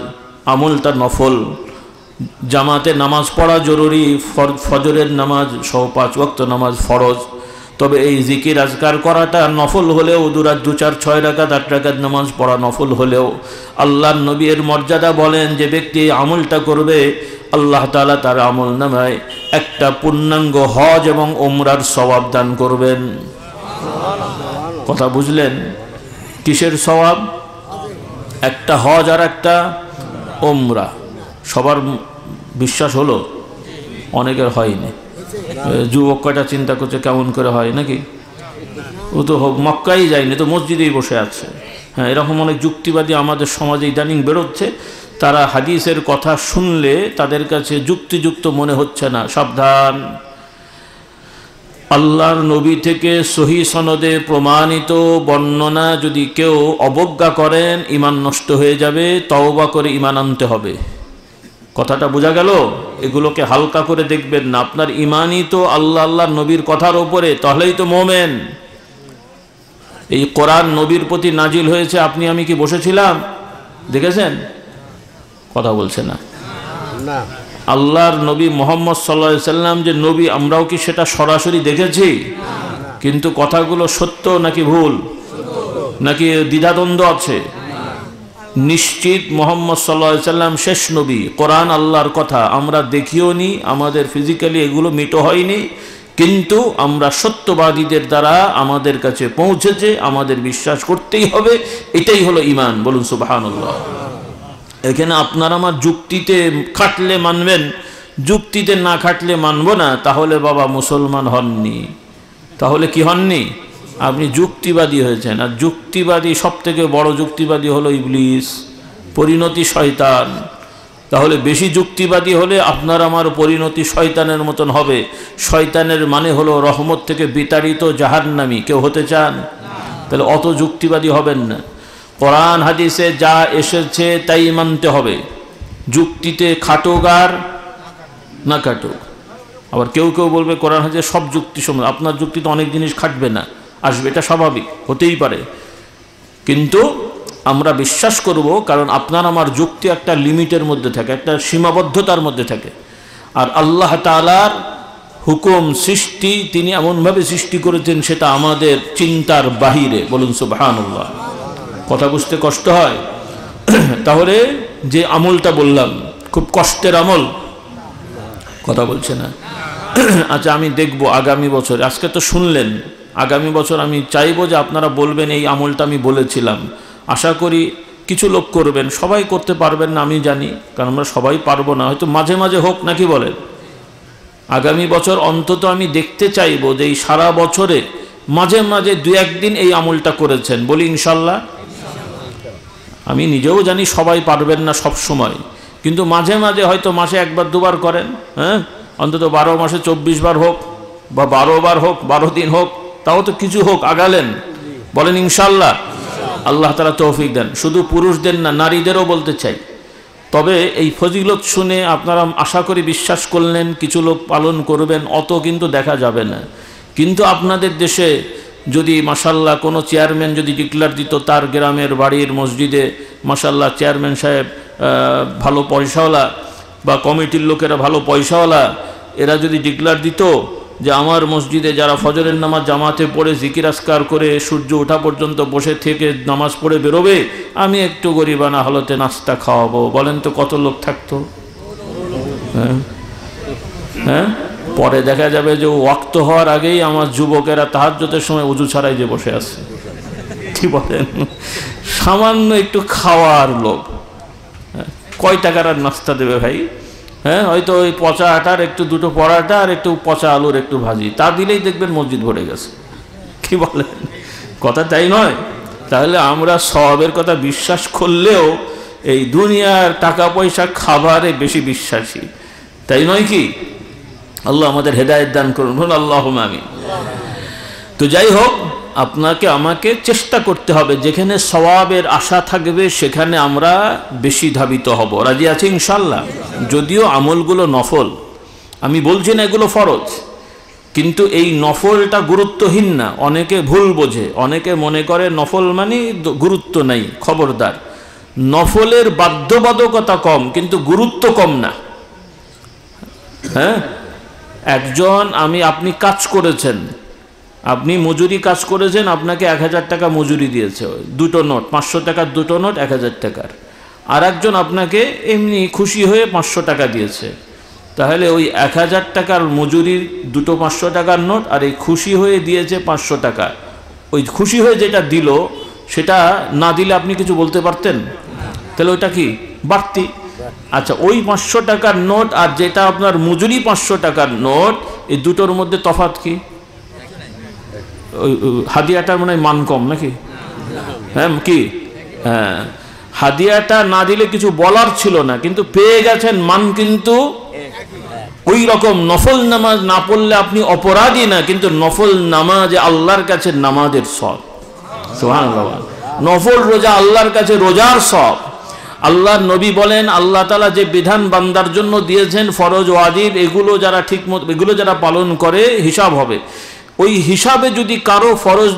আমলটা নফল, জামাতে নামাজ পড়া জরুরি, ফজরের নামাজ সহ 5 ওয়াক্ত নামাজ ফরজ। তবে এই জিকির আজকার করাটা নফল হলেও, 2-4-6 রাকাত 8 রাকাত নামাজ পড়া নফল হলেও, আল্লাহর নবী এর মর্যাদা বলেন, যে ব্যক্তি আমলটা করবে আল্লাহ তাআলা তার আমলনামায় একটা পূর্ণাঙ্গ হজ এবং উমরার সওয়াব দান করবেন। কথা বুঝলেন? কিসের সওয়াব? একটা হজ আর একটা উমরা। সবার বিশ্বাস হলো? অনেকের হয়নি। যুবক কয়টা চিন্তা করছে কেমন করে হয় নাকি? ও তো মক্কাই যায়নি, তো মসজিদেই বসে আছে। হ্যাঁ, এরকম অনেক যুক্তিবাদী আমাদের সমাজে ইদানিং বেরোচ্ছে। তারা হাদিসের কথা শুনলে তাদের কাছে যুক্তিযুক্ত মনে হচ্ছে না। সাবধান! আল্লাহর নবী থেকে সহি সনদে প্রমাণিত বর্ণনা যদি কেউ অবজ্ঞা করেন, ঈমান নষ্ট হয়ে যাবে। তওবা করে ঈমান আনতে হবে। কথাটা বোঝা গেল? এগুলোকে হালকা করে দেখবেন না। আপনার ঈমানই তো আল্লাহর নবীর কথার উপরে, তাহলেই তো মোমেন। এই কোরআন নবীর প্রতি নাজিল হয়েছে, আপনি আমি কি বসেছিলাম? দেখেছেন? কথা বলছে না। আল্লাহর নবী মুহাম্মদ সাল্লাল্লাহু আলাইহি সাল্লাম যে নবী, আমরাও কি সেটা সরাসরি দেখেছি? কিন্তু কথাগুলো সত্য নাকি ভুল, নাকি দ্বিধাদ্বন্দ্ব আছে? নিশ্চিত মুহাম্মদ সাল্লাল্লাহু আলাইহি সাল্লাম শেষ নবী। কোরআন আল্লাহর কথা, আমরা দেখিও নি, আমাদের ফিজিক্যালি এগুলো মিটো হয়নি, কিন্তু আমরা সত্যবাদীদের দ্বারা আমাদের কাছে পৌঁছেছে, আমাদের বিশ্বাস করতেই হবে। এটাই হলো ঈমান। বলুন সুবহানাল্লাহ। এখানে আপনার আমার যুক্তিতে খাটলে মানবেন, যুক্তিতে না খাটলে মানব না, তাহলে বাবা মুসলমান হননি। তাহলে কি হননি? আপনি যুক্তিবাদী হয়েছেন। আর যুক্তিবাদী, সব থেকে বড় যুক্তিবাদী হলো ইবলিস, পরিণতি শয়তান। তাহলে বেশি যুক্তিবাদী হলে আপনার আমার পরিণতি শয়তানের মতন হবে। শয়তানের মানে হলো রহমত থেকে বিতাড়িত জাহান্নামী। কেউ হতে চান? তাহলে অত যুক্তিবাদী হবেন না। কোরআন হাদিসে যা এসেছে তাই মানতে হবে। যুক্তিতে খাটুক আর না খাটুক। আবার কেউ কেউ বলবে কোরআন হাদিসে সব যুক্তি সমান। আপনার যুক্তিতে অনেক জিনিস খাটবে না, আসবে, এটা স্বাভাবিক, হতেই পারে। কিন্তু আমরা বিশ্বাস করব, কারণ আপনার আমার যুক্তি একটা লিমিটের মধ্যে থাকে, একটা সীমাবদ্ধতার মধ্যে থাকে। আর আল্লাহ তাআলার হুকুম, সৃষ্টি, তিনি এমনভাবে সৃষ্টি করেছেন সেটা আমাদের চিন্তার বাহিরে। বলুন সুবহানাল্লাহ। কথা বুঝতে কষ্ট হয়? তাহলে যে আমলটা বললাম খুব কষ্টের আমল। কথা বলছে না। আচ্ছা, আমি দেখব আগামী বছর, আজকে তো শুনলেন, আগামী বছর আমি চাইবো যে আপনারা বলবেন এই আমলটা আমি বলেছিলাম। আশা করি কিছু লোক করবেন, সবাই করতে পারবেন না আমি জানি, কারণ আমরা সবাই পারবো না, হয়তো মাঝে মাঝে হোক, নাকি বলেন? আগামী বছর অন্তত আমি দেখতে চাইবো যে এই সারা বছরে মাঝে মাঝে দু একদিন এই আমলটা করেছেন। বলি ইনশাল্লাহ। আমি নিজেও জানি সবাই পারবেন না সব সময়, কিন্তু মাঝে মাঝে হয়তো মাসে একবার দুবার করেন। হ্যাঁ, অন্তত 12 মাসে 24 বার হোক, বা 12 বার হোক, 12 দিন হোক, তাও তো কিছু হোক, আগালেন। বলেন ইনশাল্লাহ। আল্লাহ তাআলা তৌফিক দেন। শুধু পুরুষদের না, নারীদেরও বলতে চাই। তবে এই ফজিলত শুনে আপনারা আশা করি বিশ্বাস করলেন, কিছু লোক পালন করবেন, অত কিন্তু দেখা যাবে না। কিন্তু আপনাদের দেশে যদি মাশাল্লাহ কোনো চেয়ারম্যান যদি ডিক্লার দিত তার গ্রামের বাড়ির মসজিদে, মাশাল্লাহ চেয়ারম্যান সাহেব ভালো পয়সাওয়ালা, বা কমিটির লোকেরা ভালো পয়সাওয়ালা, এরা যদি ডিক্লার দিত যে আমার মসজিদে যারা ফজরের নামাজ জামাতে পড়ে জিকির আজকার করে সূর্য ওঠা পর্যন্ত বসে থেকে নামাজ পড়ে বেরোবে, আমি একটু গরিবানা হালতে নাস্তা খাওয়াবো, বলেন তো কত লোক থাকতো? হ্যাঁ, পরে দেখা যাবে যে ওয়াক্ত হওয়ার আগেই আমার যুবকেরা তাহাজ্জুদের সময় উজু ছাড়াই যে বসে আছে। কি বলেন? সামান্য একটু খাওয়ার লোভ। কয় টাকার আর নাস্তা দেবে ভাই? হ্যাঁ, হয়তো ওই পচা আটার একটু দুটো পরাটা আর একটু পচা আলুর একটু ভাজি, তা দিলেই দেখবেন মসজিদ ভরে গেছে। কি বলেন? কথা তাই নয়? তাহলে আমরা সওয়াবের কথা বিশ্বাস করলেও এই দুনিয়ার টাকা পয়সা খাবারে বেশি বিশ্বাসী, তাই নয় কি? আল্লাহ আমাদের হেদায়েত দান করুন, বলুন আল্লাহুম্মা আমিন। তো যাই হোক, আপনাকে আমাকে চেষ্টা করতে হবে, যেখানে সওয়াবের আশা থাকবে সেখানে আমরা বেশি ধাবিত হব। রাজি আছে ইনশাল্লাহ? যদিও আমলগুলো নফল, আমি বলছি না এগুলো ফরজ, কিন্তু এই নফলটা গুরুত্বহীন না। অনেকে ভুল বোঝে, অনেকে মনে করে নফল মানে গুরুত্ব নাই। খবরদার, নফলের বাধ্যবাধকতা কম, কিন্তু গুরুত্ব কম না। হ্যাঁ, একজন আপনি কাজ করেছেন, আপনি মজুরি কাজ করেছেন, আপনাকে 1000 টাকা মজুরি দিয়েছে, দুটো নোট, 500 টাকার দুটো নোট 1000 টাকার। আর একজন আপনাকে এমনি খুশি হয়ে 500 টাকা দিয়েছে, তাহলে ওই 1000 টাকার মজুরির দুটো 500 টাকার নোট, আর এই খুশি হয়ে দিয়েছে 500 টাকা। ওই খুশি হয়ে যেটা দিল সেটা না দিলে আপনি কিছু বলতে পারতেন? তাহলে ওইটা কি বাড়তি? আচ্ছা, ওই 500 টাকার নোট আর যেটা আপনার মজুরি 500 টাকার নোট, এই দুটোর মধ্যে তফাৎ কি? ওই হাদিয়াটার মনে হয় মান কম নাকি? হ্যাঁ কি? হ্যাঁ, হাদিয়াটা না দিলে কিছু বলার ছিল না, কিন্তু পেয়ে গেছেন মান কিন্তু ওই রকম। নফল নামাজ না পড়লে আপনি অপরাধী না, কিন্তু নফল নামাজ আল্লাহর কাছে নামাজের সব। সুবহানাল্লাহ। নফল রোজা আল্লাহর কাছে রোজার সব। আল্লাহর নবী বলেন, আল্লাহ তাআলা যে বিধান বান্দার জন্য দিয়েছেন ফরজ ওয়াজিব, এগুলো যারা ঠিকমতো এগুলো যারা পালন করে হিসাব হবে। ওই হিসাবে যদি কারো ফরজ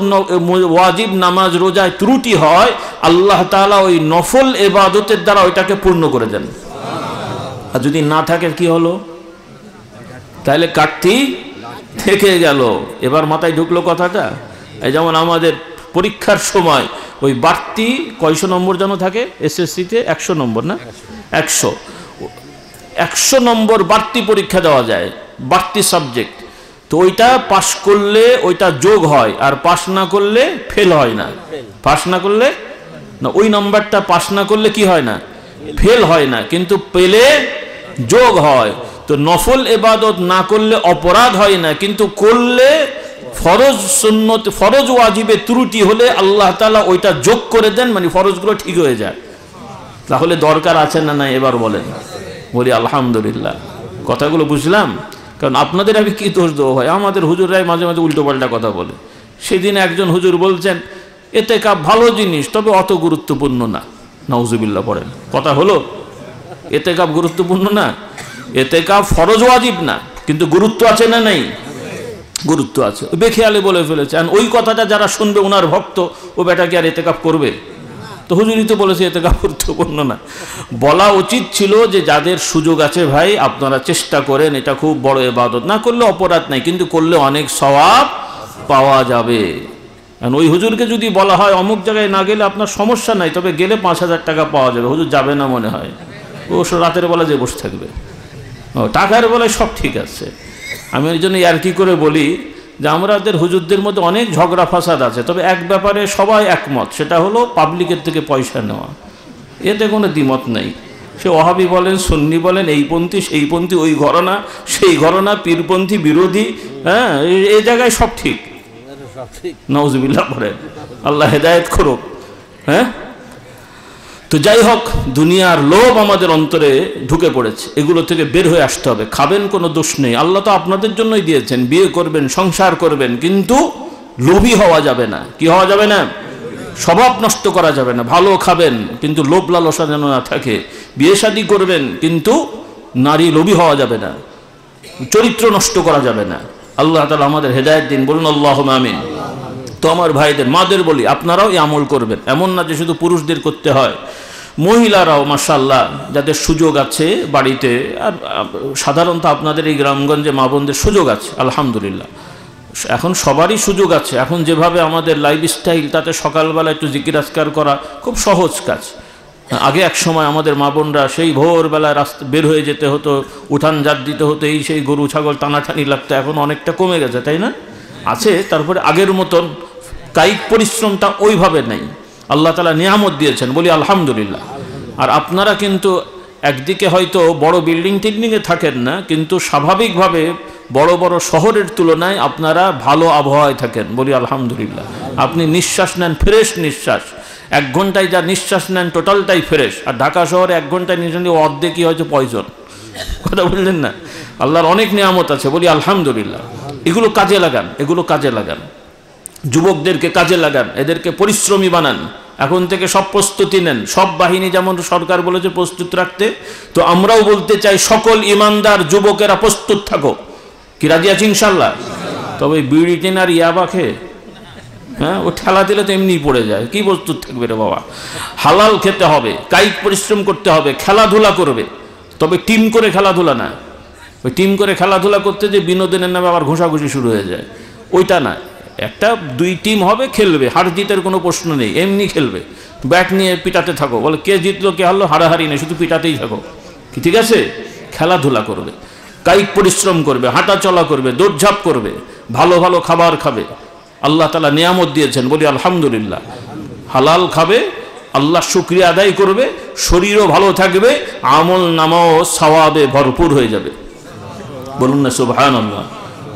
ওয়াজিব নামাজ রোজায় ত্রুটি হয়, আল্লাহ তাআলা ওই নফল ইবাদতের দ্বারা ওইটাকে পূর্ণ করে দেন। আর যদি না থাকে কি হলো? তাহলে কাটতি থেকে গেল। এবার মাথায় ঢুকলো কথাটা? এই যেমন আমাদের পরীক্ষার সময় ওই বাড়তি কয়শো নম্বর যেন থাকে এসএসসিতে? 100 নম্বর না? 100 নম্বর বাড়তি পরীক্ষা দেওয়া যায়, বাড়তি সাবজেক্ট। তো ওইটা পাশ করলে ওইটা যোগ হয়, আর পাশ না করলে ফেল হয় না। পাশ না করলে না, ওই নাম্বারটা পাশ না করলে কি হয় না? ফেল হয় না, কিন্তু পেলে যোগ হয়। তো নফল ইবাদত না করলে অপরাধ হয় না, কিন্তু করলে ফরজ সুন্নত ফরজ ওয়াজিবে ত্রুটি হলে আল্লাহ তাআলা ওইটা যোগ করে দেন, মানে ফরজগুলো ঠিক হয়ে যায়। তাহলে দরকার আছে না নাই এবার বলেন? বলি আলহামদুলিল্লাহ। কথাগুলো বুঝলাম? কারণ আপনাদের আমি কি দোষ দেবো ভাই? আমাদের হুজুররাই মাঝে মাঝে উল্টো পাল্টা কথা বলে। সেদিন একজন হুজুর বলছেন এতেকাফ ভালো জিনিস, তবে অত গুরুত্বপূর্ণ না। নাউজুবিল্লাহ পড়েন। কথা হলো? এতেকাফ গুরুত্বপূর্ণ না? এতেকাফ ফরজ ওয়াজিব না, কিন্তু গুরুত্ব আছে না নাই? গুরুত্ব আছে। বেখেয়ালে বলে ফেলেছেন। ওই কথাটা যারা শুনবে ওনার ভক্ত, ও বেটা কি আর এতেকাফ করবে? তো হুজুরই তো বলেছে এতেকাফ গুরুত্বপূর্ণ না। বলা উচিত ছিল যে যাদের সুযোগ আছে ভাই আপনারা চেষ্টা করেন, এটা খুব বড় ইবাদত, না করলে অপরাধ নাই, কিন্তু করলে অনেক সওয়াব পাওয়া যাবে। ওই হুজুরকে যদি বলা হয় অমুক জায়গায় না গেলে আপনার সমস্যা নাই, তবে গেলে 5000 টাকা পাওয়া যাবে, হুজুর যাবে না মনে হয়, ও রাতের বেলা যে বসে থাকবে। ও টাকার বেলায় সব ঠিক আছে। আমি ওই জন্য আর কি করে বলি যে আমাদের হুজুরদের মধ্যে অনেক ঝগড়া ফাসাদ আছে, তবে এক ব্যাপারে সবাই একমত, সেটা হলো পাবলিকের থেকে পয়সা নেওয়া। এতে কোনো দ্বিমত নেই। সে ওয়াহাবি বলেন, সুন্নি বলেন, এই পন্থী সেই পন্থী, ওই ঘরানা সেই ঘরানা, পীরপন্থী বিরোধী, হ্যাঁ এই জায়গায় সব ঠিক। নাউজুবিল্লাহ পড়েন, আল্লাহ হেদায়েত করুক। হ্যাঁ, তো যাই হোক, দুনিয়ার লোভ আমাদের অন্তরে ঢুকে পড়েছে, এগুলো থেকে বের হয়ে আসতে হবে। খাবেন কোনো দোষ নেই, আল্লাহ তো আপনাদের জন্যই দিয়েছেন, বিয়ে করবেন, সংসার করবেন, কিন্তু লোভী হওয়া যাবে না। কি হওয়া যাবে না? স্বভাব নষ্ট করা যাবে না। ভালো খাবেন, কিন্তু লোভ লালসা যেন না থাকে। বিয়ে শাদী করবেন, কিন্তু নারী লোভী হওয়া যাবে না। চরিত্র নষ্ট করা যাবে না। আল্লাহ তাআলা আমাদের হেদায়েত দিন, বলুন আল্লাহুম্মা আমিন। তো আমার ভাইদের, মাদের বলি, আপনারাও এই আমল করবেন। এমন না যে শুধু পুরুষদের করতে হয়, মহিলারাও মাশাআল্লাহ যাদের সুযোগ আছে বাড়িতে, আর সাধারণত আপনাদের এই গ্রামগঞ্জে মা বোনদের সুযোগ আছে আলহামদুলিল্লাহ। এখন সবারই সুযোগ আছে। এখন যেভাবে আমাদের লাইফস্টাইল, তাতে সকালবেলা একটু জিকির আজকার করা খুব সহজ কাজ। আগে এক সময় আমাদের মা বোনরা সেই ভোরবেলায় রাস্তা বের হয়ে যেতে হতো, উঠান ঝাঁট দিতে হতো, এই সেই গরু ছাগল টানাটানি লাগতো। এখন অনেকটা কমে গেছে, তাই না? আছে, তারপরে আগের মতন কায়িক পরিশ্রমটা ওইভাবে নেই। আল্লাহ তাআলা নিয়ামত দিয়েছেন, বলি আলহামদুলিল্লাহ। আর আপনারা কিন্তু একদিকে হয়তো বড় বিল্ডিং টিল্ডিংয়ে থাকেন না, কিন্তু স্বাভাবিকভাবে বড় বড় শহরের তুলনায় আপনারা ভালো আবহাওয়ায় থাকেন, বলি আলহামদুলিল্লাহ। আপনি নিঃশ্বাস নেন, ফ্রেশ নিঃশ্বাস। 1 ঘন্টায় যা নিঃশ্বাস নেন টোটালটাই ফ্রেশ। আর ঢাকা শহরে 1 ঘন্টায় নিঃশ্বাস নিয়ে অর্ধেকই হয়তো পয়জন। কথা বললেন না? আল্লাহর অনেক নিয়ামত আছে, বলি আলহামদুলিল্লাহ। এগুলো কাজে লাগান, এগুলো কাজে লাগান। যুবকদেরকে কাজে লাগান, এদেরকে পরিশ্রমী বানান। এখন থেকে সব প্রস্তুতি নেন। সব বাহিনী যেমন সরকার বলেছে প্রস্তুত রাখতে, তো আমরাও বলতে চাই সকল ইমানদার যুবকেরা প্রস্তুত থাকো। কি রাজি আছি ইনশাল্লাহ? তবে বিড়ি টেন আর ইয়াবা খেয়ে, হ্যাঁ, ও ঠেলা দিলে তো এমনিই পড়ে যায়। কি প্রস্তুত থাকবে রে বাবা? হালাল খেতে হবে, কায়িক পরিশ্রম করতে হবে, খেলাধুলা করবে, তবে টিম করে খেলাধুলা না। ওই টিম করে খেলাধুলা করতে যে বিনোদনের নামে আবার ঘোষাঘুষি শুরু হয়ে যায়, ওইটা না। একটা 2 টিম হবে, খেলবে, হার জিতের কোনো প্রশ্ন নেই, এমনি খেলবে, ব্যাট নিয়ে পিটাতে থাকো, বলে কে জিতলো কে হারলো হারাহারি নেই, শুধু পিটাতেই থাকো, ঠিক আছে? খেলাধুলা করবে, কায়িক পরিশ্রম করবে, হাঁটা চলা করবে, দৌড়ঝাঁপ করবে, ভালো ভালো খাবার খাবে। আল্লাহ তাআলা নিয়ামত দিয়েছেন, বলি আলহামদুলিল্লাহ। হালাল খাবে, আল্লাহ শুকরিয়া আদায় করবে, শরীরও ভালো থাকবে, আমল নামাও সওয়াবে ভরপুর হয়ে যাবে। বলুন না সুবহানাল্লাহ।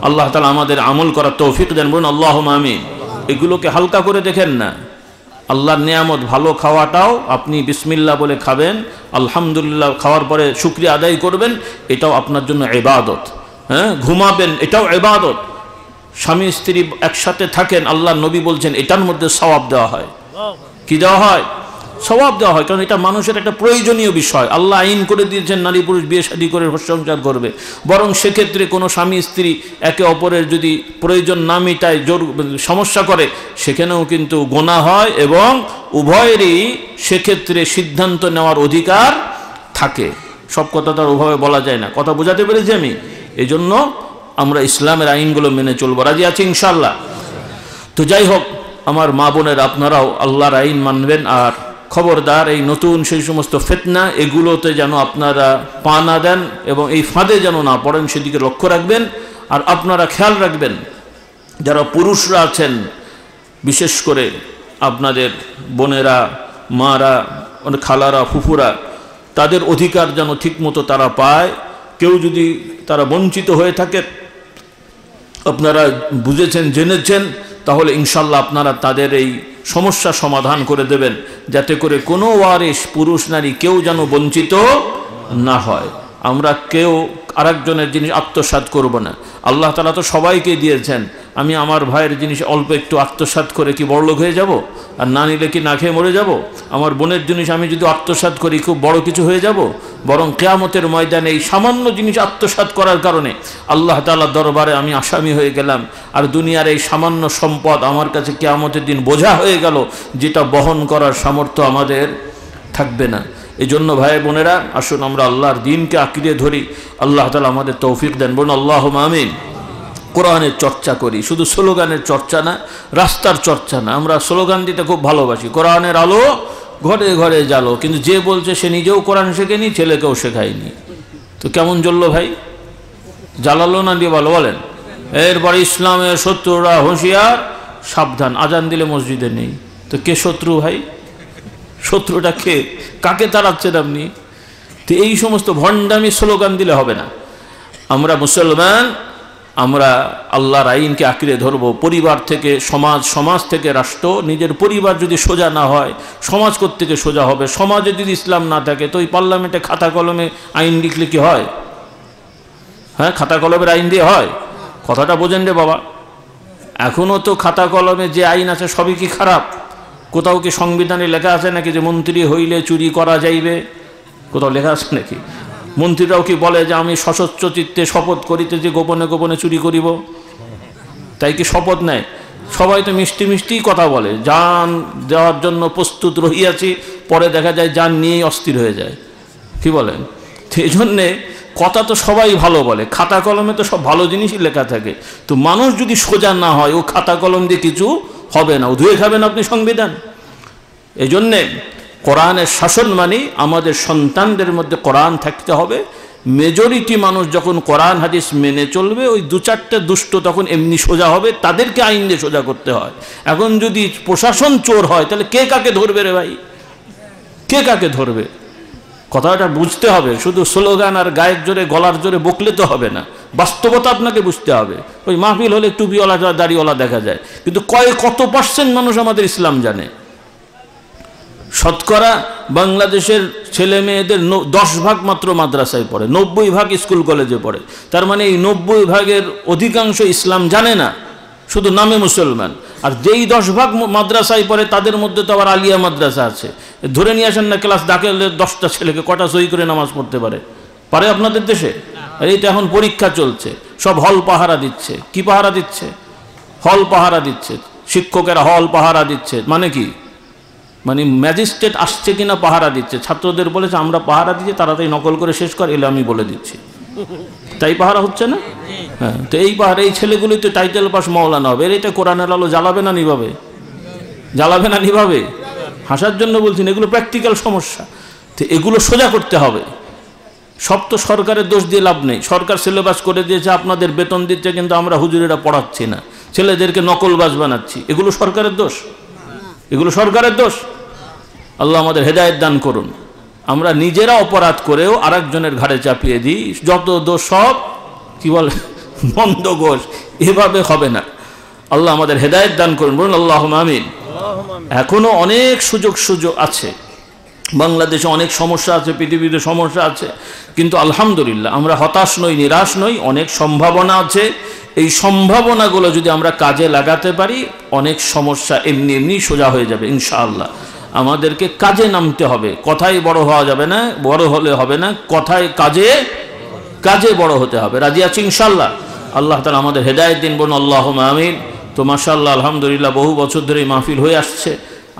আল্লাহ তাআলা আমাদের আমল করার তৌফিক দেন, বলুন আল্লাহুম্মা আমিন। এগুলোকে হালকা করে দেখেন না। আল্লাহর নিয়ামত, ভালো খাওয়াটাও আপনি বিসমিল্লাহ বলে খাবেন, আলহামদুলিল্লাহ খাওয়ার পরে শুকরিয়া আদায় করবেন, এটাও আপনার জন্য ইবাদত। হ্যাঁ, ঘুমাবেন, এটাও ইবাদত। স্বামী স্ত্রী একসাথে থাকেন, আল্লাহ নবী বলছেন এটার মধ্যে সওয়াব দেওয়া হয়। কি দেওয়া হয়? সওয়াব দেওয়া হয়, কারণ এটা মানুষের একটা প্রয়োজনীয় বিষয়। আল্লাহ আইন করে দিয়েছেন নারী পুরুষ বিয়ে শাদী করে সংসার করবে, বরং সেক্ষেত্রে কোনো স্বামী স্ত্রী একে অপরের যদি প্রয়োজন না মেটায়, জোর সমস্যা করে, সেখানেও কিন্তু গুনাহ হয়, এবং উভয়েরই সেক্ষেত্রে সিদ্ধান্ত নেওয়ার অধিকার থাকে। সব কথা তো আর ওভাবে বলা যায় না, কথা বোঝাতে পেরেছি আমি? এই জন্য আমরা ইসলামের আইনগুলো মেনে চলবো, রাজি আছি ইনশাআল্লাহ? তো যাই হোক আমার মা বোনের, আপনারাও আল্লাহর আইন মানবেন, আর খবরদার এই নতুন সেই সমস্ত ফিতনা এগুলোতে যেন আপনারা পা না দেন, এবং এই ফাঁদে যেন না পড়েন, সেদিকে লক্ষ্য রাখবেন। আর আপনারা খেয়াল রাখবেন, যারা পুরুষরা আছেন, বিশেষ করে আপনাদের বোনেরা, মারা, খালারা, ফুফুরা, তাদের অধিকার যেন ঠিকমতো তারা পায়। কেউ যদি তারা বঞ্চিত হয়ে থাকে, আপনারা বুঝেছেন, জেনেছেন, তাহলে ইনশাল্লাহ আপনারা তাদের এই সমস্যা সমাধান করে দেবেন, যাতে করে কোনো ওয়ারিস পুরুষ নারী কেউ যেন বঞ্চিত না হয়। আমরা কেউ আরেকজনের জিনিস আত্মসাৎ করব না। আল্লাহ তাআলা তো সবাইকে দিয়েছেন। আমি আমার ভাইয়ের জিনিস অল্প একটু আত্মসাৎ করে কি বড়লোক হয়ে যাব? আর না নিলে কি না খেয়ে মরে যাব? আমার বোনের জিনিস আমি যদি আত্মসাৎ করি খুব বড় কিছু হয়ে যাব? বরং কিয়ামতের ময়দানে এই সামান্য জিনিস আত্মসাৎ করার কারণে আল্লাহ তাআলার দরবারে আমি আসামি হয়ে গেলাম, আর দুনিয়ার এই সামান্য সম্পদ আমার কাছে কিয়ামতের দিন বোঝা হয়ে গেল, যেটা বহন করার সামর্থ্য আমাদের থাকবে না। এই জন্য ভাই বোনেরা, আসুন আমরা আল্লাহর দ্বীনকে আঁকড়ে ধরি। আল্লাহ তাআলা আমাদের তৌফিক দেন, বলুন আল্লাহুম্মা আমিন। কোরআনের চর্চা করি, শুধু স্লোগানের চর্চা না, রাস্তার চর্চা না। আমরা স্লোগান দিতে খুব ভালোবাসি, কোরআনের আলো ঘরে ঘরে জ্বালো, কিন্তু যে বলছে সে নিজেও কোরআন শেখেনি, ছেলেকেও শেখায়নি, তো কেমন জ্বললো ভাই? জ্বালালো না দিয়ে ভালো? বলেন। এরপর ইসলামের শত্রুরা হুঁশিয়ার, সাবধান, আজান দিলে মসজিদে নেই। তো কে শত্রু ভাই? শত্রুটা কে? কাকে তাড়াচ্ছেন আপনি? তো এই সমস্ত ভণ্ডামি স্লোগান দিলে হবে না। আমরা মুসলমান, আমরা আল্লাহর আইনকে আঁকড়ে ধরবো। পরিবার থেকে সমাজ, সমাজ থেকে রাষ্ট্র। নিজের পরিবার যদি সোজা না হয়, সমাজ কোত্থেকে সোজা হবে? সমাজে যদি ইসলাম না থাকে, তো ওই পার্লামেন্টে খাতা কলমে আইন লিখলে কি হয়? হ্যাঁ, খাতা কলমের আইন দিয়ে হয়? কথাটা বোঝেন রে বাবা। এখনও তো খাতা কলমে যে আইন আছে সবই কি খারাপ? কোথাও কি সংবিধানে লেখা আছে নাকি যে মন্ত্রী হইলে চুরি করা যাইবে? কোথাও লেখা আছে নাকি? মন্ত্রীরাও কি বলে যে আমি সশস্ত্র চিত্তে শপথ করিতে যে গোপনে গোপনে চুরি করিব? তাই কি শপথ নেয়? সবাই তো মিষ্টি মিষ্টিই কথা বলে, জান দেওয়ার জন্য প্রস্তুত রহিয়াছি, পরে দেখা যায় জান নিয়েই অস্থির হয়ে যায়। কি বলেন? সেই জন্যে কথা তো সবাই ভালো বলে, খাতা কলমে তো সব ভালো জিনিসই লেখা থাকে। তো মানুষ যদি সোজা না হয়, ও খাতা কলম দিয়ে কিছু হবে না, ও ধুয়ে খাবেন আপনি সংবিধান। এই জন্যে কোরআনের শাসন মানে আমাদের সন্তানদের মধ্যে কোরআন থাকতে হবে। মেজরিটি মানুষ যখন কোরআন হাদিস মেনে চলবে, ওই 2-4টে দুষ্ট তখন এমনি সোজা হবে, তাদেরকে আইন দিয়ে সোজা করতে হয়। এখন যদি প্রশাসন চোর হয়, তাহলে কে কাকে ধরবে রে ভাই? কে কাকে ধরবে? কথাটা বুঝতে হবে। শুধু স্লোগান আর গায়ের জোরে, গলার জোরে বকলে তো হবে না, বাস্তবতা আপনাকে বুঝতে হবে। ওই মাহফিল হলে টুপিওয়ালা দাড়িওয়ালা দেখা যায়, কিন্তু কত পার্সেন্ট মানুষ আমাদের ইসলাম জানে? শতকরা বাংলাদেশের ছেলে মেয়েদের 10% মাত্র মাদ্রাসায় পড়ে, 90% স্কুল কলেজে পড়ে। তার মানে এই 90% অধিকাংশ ইসলাম জানে না, শুধু নামে মুসলমান। আর যেই 10% মাদ্রাসায় পড়ে, তাদের মধ্যে তো আবার আলিয়া মাদ্রাসা আছে। ধরে নিয়ে আসেন না, ক্লাস দাখিলে 10টা ছেলেকে কটা সই করে নামাজ পড়তে পারে? পারে আপনাদের দেশে? আর এই তো এখন পরীক্ষা চলছে, সব হল পাহারা দিচ্ছে। কি পাহারা দিচ্ছে? হল পাহারা দিচ্ছে। শিক্ষকেরা হল পাহারা দিচ্ছে মানে কি? মানে ম্যাজিস্ট্রেট আসছে কিনা পাহারা দিচ্ছে। ছাত্রদের বলেছে আমরা পাহারা দিচ্ছি, তাড়াতাড়ি নকল করে শেষ কর, এলে আমি বলে দিচ্ছি। তাই পাহারা হচ্ছে না? হ্যাঁ, তো এই পাহাড়ে এই ছেলেগুলি তো টাইটেল পাস মাওলানা হবে, এর এটা কোরআনের আলো জ্বালাবে না নিভাবে? জ্বালাবে না নিভাবে? হাসার জন্য বলছি না, এগুলো প্র্যাকটিক্যাল সমস্যা। তো এগুলো সোজা করতে হবে। সব তো সরকারের দোষ দিয়ে লাভ নেই। সরকার সিলেবাস করে দিয়েছে, আপনাদের বেতন দিচ্ছে, কিন্তু আমরা হুজুরেরা পড়াচ্ছি না, ছেলেদেরকে নকলবাজ বানাচ্ছি। এগুলো সরকারের দোষ? এগুলো সরকারের দোষ? আল্লাহ আমাদের হেদায়েত দান করুন। আমরা নিজেরা অপরাধ করেও আরেকজনের ঘাড়ে চাপিয়ে দিই, যত দোষ সব কি বলে বন্ধ গোষ। এভাবে হবে না। আল্লাহ আমাদের হেদায়েত দান করুন, বলুন আল্লাহুম্মা আমিন। এখনো অনেক সুযোগ আছে, বাংলাদেশে অনেক সমস্যা আছে, পৃথিবীতে সমস্যা আছে, কিন্তু আলহামদুলিল্লাহ আমরা হতাশ নই, নিরাশ নই। অনেক সম্ভাবনা আছে। এই সম্ভাবনাগুলো যদি আমরা কাজে লাগাতে পারি, অনেক সমস্যা এমনি এমনি সোজা হয়ে যাবে ইনশাআল্লাহ। আমাদেরকে কাজে নামতে হবে, কথাই বড় হওয়া যাবে না, বড় হলে হবে না, কথায় কাজে বড় হতে হবে। রাজি আছি ইনশাআল্লাহ? আল্লাহ তাআলা আমাদের হেদায়েত দিন, বলুন আল্লাহুম্মা আমিন। তো মাশাআল্লাহ আলহামদুলিল্লাহ বহু বছর ধরে এই মাহফিল হয়ে আসছে,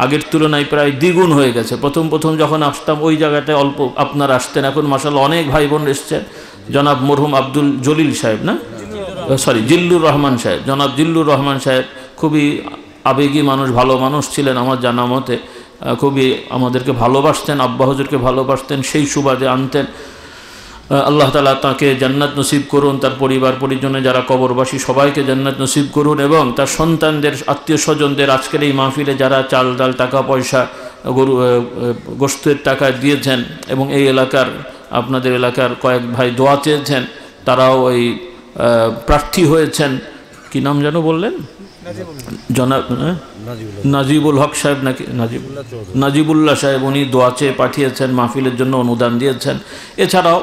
আগের তুলনায় প্রায় দ্বিগুণ হয়ে গেছে। প্রথম যখন আসতাম ওই জায়গাটায় অল্প আপনারা আসতেন, এখন মাশাআল্লাহ অনেক ভাই বোন এসছেন। জনাব মরহুম আব্দুল জলিল সাহেব, না সরি জিল্লুর রহমান সাহেব, জনাব জিল্লুর রহমান সাহেব খুবই আবেগী মানুষ, ভালো মানুষ ছিলেন আমার জানা মতে। খুবই আমাদেরকে ভালোবাসতেন, আব্বা হুজুরকে ভালোবাসতেন, সেই সুবাদে আনতেন। আল্লাহ তাআলা তাকে জান্নাত নসিব করুন, তার পরিবার পরিজনে যারা কবরবাসী সবাইকে জান্নাত নসিব করুন, এবং তার সন্তানদের, আত্মীয় স্বজনদের আজকের এই মাহফিলে যারা চাল ডাল টাকা পয়সা গোশতের টাকা দিয়েছেন, এবং এই এলাকার আপনাদের এলাকার কয়েক ভাই দোয়া চেয়েছেন, তারাও ওই প্রার্থী হয়েছেন। কি নাম যেন বললেন? জনাব নাজিবুল হক সাহেব নাকি নাজিবুল্লাহ সাহেব, উনি দোয়া চেয়ে পাঠিয়েছেন, মাহফিলের জন্য অনুদান দিয়েছেন। এছাড়াও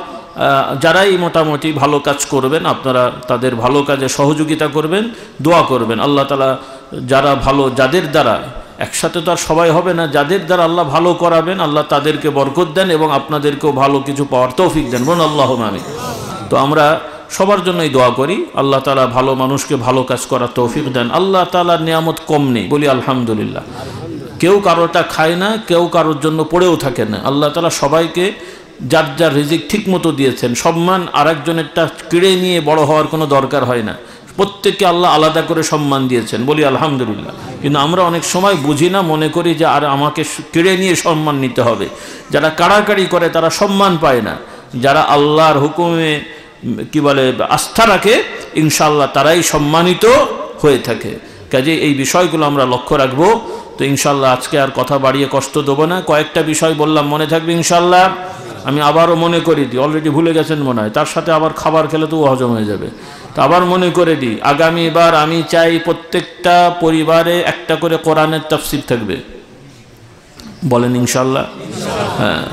যারাই মোটামুটি ভালো কাজ করবেন, আপনারা তাদের ভালো কাজে সহযোগিতা করবেন, দোয়া করবেন। আল্লাহ তাআলা যারা ভালো, যাদের দ্বারা, একসাথে তো আর সবাই হবে না, যাদের দ্বারা আল্লাহ ভালো করাবেন, আল্লাহ তাদেরকে বরকত দেন এবং আপনাদেরকেও ভালো কিছু পাওয়ার তৌফিক দেন, বলুন আল্লাহুম্মা আমিন। তো আমরা সবার জন্যই দোয়া করি, আল্লাহ তাআলা ভালো মানুষকে ভালো কাজ করার তৌফিক দেন। আল্লাহ তাআলার নিয়ামত কম নেই, বলি আলহামদুলিল্লাহ। কেউ কারোটা খায় না, কেউ কারোর জন্য পড়েও থাকে না। আল্লাহ তাআলা সবাইকে যার যার রিজিক ঠিক মতো দিয়েছেন। সম্মান আরেকজনেরটা কেড়ে নিয়ে বড় হওয়ার কোনো দরকার হয় না, প্রত্যেককে আল্লাহ আলাদা করে সম্মান দিয়েছেন, বলি আলহামদুলিল্লাহ। কিন্তু আমরা অনেক সময় বুঝি না, মনে করি যে আর আমাকে কেড়ে নিয়ে সম্মান নিতে হবে। যারা কাড়াকাড়ি করে তারা সম্মান পায় না, যারা আল্লাহর হুকুমে কি বলে আস্থা রাখে ইনশাআল্লাহ তারাই সম্মানিত হয়ে থাকে। কাজে এই বিষয়গুলো আমরা লক্ষ্য রাখবো। তো ইনশাআল্লাহ আজকে আর কথা বাড়িয়ে কষ্ট দেবো না, কয়েকটা বিষয় বললাম, মনে থাকবে ইনশাআল্লাহ। আমি আবারও মনে করে দিই, অলরেডি ভুলে গেছেন মনে হয়, তার সাথে আবার খাবার খেলে তো হজম হয়ে যাবে। তো আবার মনে করে দিই, আগামীবার আমি চাই প্রত্যেকটা পরিবারে একটা করে কোরআনের তাফসীর থাকবে, বলেন ইনশাআল্লাহ? হ্যাঁ,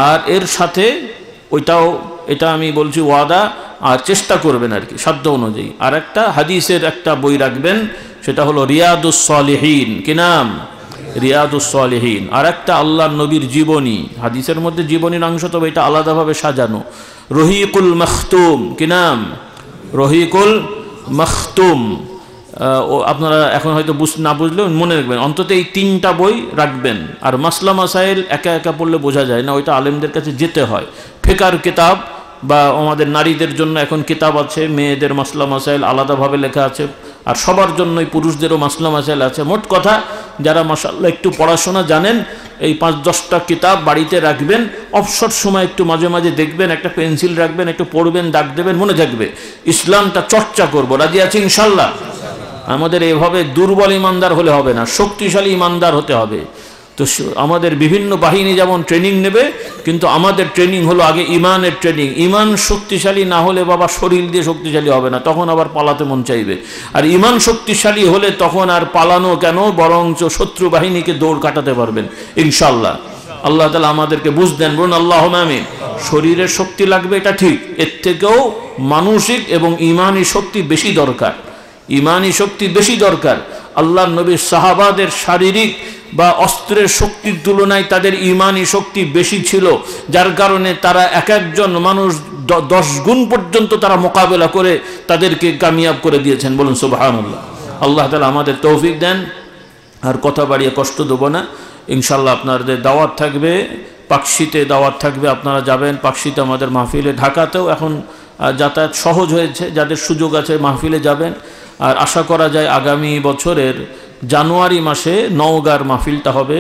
আর এর সাথে এটা আমি বলছি ওয়াদা, আর চেষ্টা করবেন আর কি সাধ্য অনুযায়ী। আর একটা হাদিসের একটা বই রাখবেন, সেটা হলো রিয়াদুস সালিহিন। কি নাম? রিয়াদুস সালিহিন। আর একটা আল্লাহর নবীর জীবনী, হাদিসের মধ্যে জীবনীর অংশ, তবে এটা আলাদাভাবে সাজানো। রহিকুল মাখতুম। কি নাম? রহিকুল মাখতুম। আপনারা এখন হয়তো না বুঝলেও মনে রাখবেন, অন্তত এই 3টা বই রাখবেন। আর মাসলা মাসাইল একা একা পড়লে বোঝা যায় না, ওইটা আলেমদের কাছে যেতে হয়। ফিকার কিতাব বা আমাদের নারীদের জন্য এখন কিতাব আছে, মেয়েদের মাসলা মাসাইল আলাদাভাবে লেখা আছে, আর সবার জন্যই পুরুষদেরও মাসলা মাসাইল আছে। মোট কথা যারা মাশাআল্লাহ একটু পড়াশোনা জানেন, এই 5-10টা কিতাব বাড়িতে রাখবেন। অবসর সময় একটু মাঝে মাঝে দেখবেন, একটা পেন্সিল রাখবেন, একটু পড়বেন, দাগ দেবেন, মনে থাকবে। ইসলামটা চর্চা করব, রাজি আছি ইনশাআল্লাহ? আমাদের এভাবে দুর্বল ইমানদার হলে হবে না, শক্তিশালী ইমানদার হতে হবে। তো আমাদের বিভিন্ন বাহিনী যেমন ট্রেনিং নেবে, কিন্তু আমাদের ট্রেনিং হলো আগে ইমানের ট্রেনিং। ইমান শক্তিশালী না হলে বাবা শরীর দিয়ে শক্তিশালী হবে না, তখন আবার পালাতে মন চাইবে। আর ইমান শক্তিশালী হলে তখন আর পালানো কেন, বরঞ্চ শত্রু বাহিনীকে দৌড় কাটাতে পারবেন ইনশাআল্লাহ। আল্লাহ তাআলা আমাদেরকে বুঝ দেন, বলুন আল্লাহুম্মা আমিন। শরীরের শক্তি লাগবে, এটা ঠিক, এর থেকেও মানসিক এবং ইমানি শক্তি বেশি দরকার। ইমানি শক্তি বেশি দরকার। আল্লাহর নবীর সাহাবাদের শারীরিক বা অস্ত্রের শক্তির তুলনায় তাদের ইমানি শক্তি বেশি ছিল, যার কারণে তারা এক একজন মানুষ 10 গুণ পর্যন্ত তারা মোকাবেলা করে তাদেরকে কামিয়াব করে দিয়েছেন, বলুন সুবহানাল্লাহ। আল্লাহ তাআলা আমাদের তৌফিক দেন। আর কথা বাড়িয়ে কষ্ট দেবো না, ইনশাআল্লাহ আপনাদের দাওয়াত থাকবে, পাকশিতে দাওয়াত থাকবে, আপনারা যাবেন পাকশিতে আমাদের মাহফিলে। ঢাকাতেও এখন যাতায়াত সহজ হয়েছে, যাদের সুযোগ আছে মাহফিলে যাবেন। আর আশা করা যায় আগামী বছরের জানুয়ারি মাসে নওগাঁর মাহফিলটা হবে।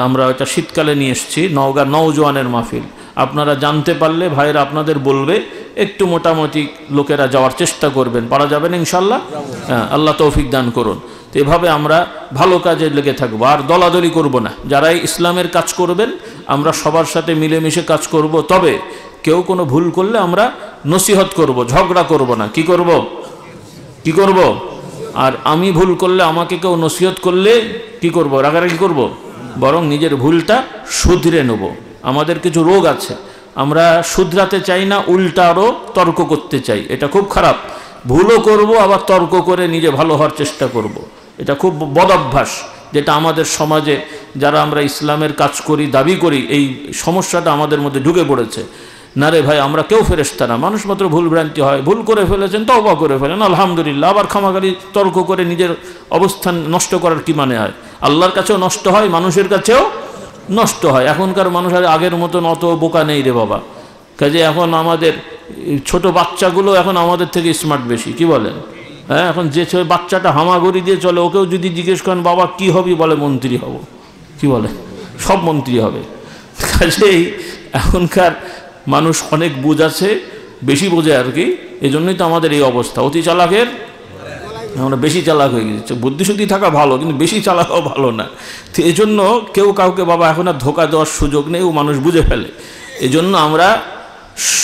আমরা এটা শীতকালে নিয়ে এসেছি, নওগাঁ নওজোয়ানের মাহফিল। আপনারা জানতে পারলে ভাইরা আপনাদের বলবে, একটু মোটামুটি লোকেরা যাওয়ার চেষ্টা করবেন। পারা যাবেন ইনশাল্লাহ? হ্যাঁ, আল্লাহ তৌফিক দান করুন। তো এভাবে আমরা ভালো কাজে লেগে থাকবো, আর দলাদলি করব না। যারাই ইসলামের কাজ করবেন আমরা সবার সাথে মিলেমিশে কাজ করব। তবে কেউ কোনো ভুল করলে আমরা নসিহত করব, ঝগড়া করব না। কি করব? কি করব? আর আমি ভুল করলে আমাকে কেউ নসিহত করলে কি করব? রাগারাগি করব? বরং নিজের ভুলটা শুধরে নেব। আমাদের কিছু রোগ আছে, আমরা শুধরাতে চাই না, উল্টা আরও তর্ক করতে চাই। এটা খুব খারাপ। ভুলও করব, আবার তর্ক করে নিজে ভালো হওয়ার চেষ্টা করব। এটা খুব বদ অভ্যাস, যেটা আমাদের সমাজে যারা আমরা ইসলামের কাজ করি, দাবি করি, এই সমস্যাটা আমাদের মধ্যে ঢুকে পড়েছে। না রে ভাই, আমরা কেউ ফেরেশতা না, মানুষ মাত্র ভুল ভ্রান্তি হয়। ভুল করে ফেলেছেন, তওবা করে ফেলেন, আলহামদুলিল্লাহ। আবার খামাখালি তর্ক করে নিজের অবস্থান নষ্ট করার কি মানে হয়? আল্লাহর কাছেও নষ্ট হয়, মানুষের কাছেও নষ্ট হয়। এখনকার মানুষ আর আগের মতন অত বোকা নেই রে বাবা। কাজে এখন আমাদের ছোট বাচ্চাগুলো এখন আমাদের থেকে স্মার্ট বেশি। কি বলেন? হ্যাঁ, এখন যে বাচ্চাটা হামাগুড়ি দিয়ে চলে, ওকেও যদি জিজ্ঞেস করেন বাবা কি হবি, বলে মন্ত্রী হব। কি বলে? সব মন্ত্রী হবে। কাজেই এখনকার মানুষ অনেক বুঝ আছে, বেশি বোঝে আর কি। এই জন্যই তো আমাদের এই অবস্থা। অতি চালাকের আমরা বেশি চালাক হয়ে গেছে। বুদ্ধিশুদ্ধি থাকা ভালো, কিন্তু বেশি চালাকও ভালো না। তো এই জন্য কেউ কাউকে বাবা এখন আর ধোকা দেওয়ার সুযোগ নেই, ও মানুষ বুঝে ফেলে। এই জন্য আমরা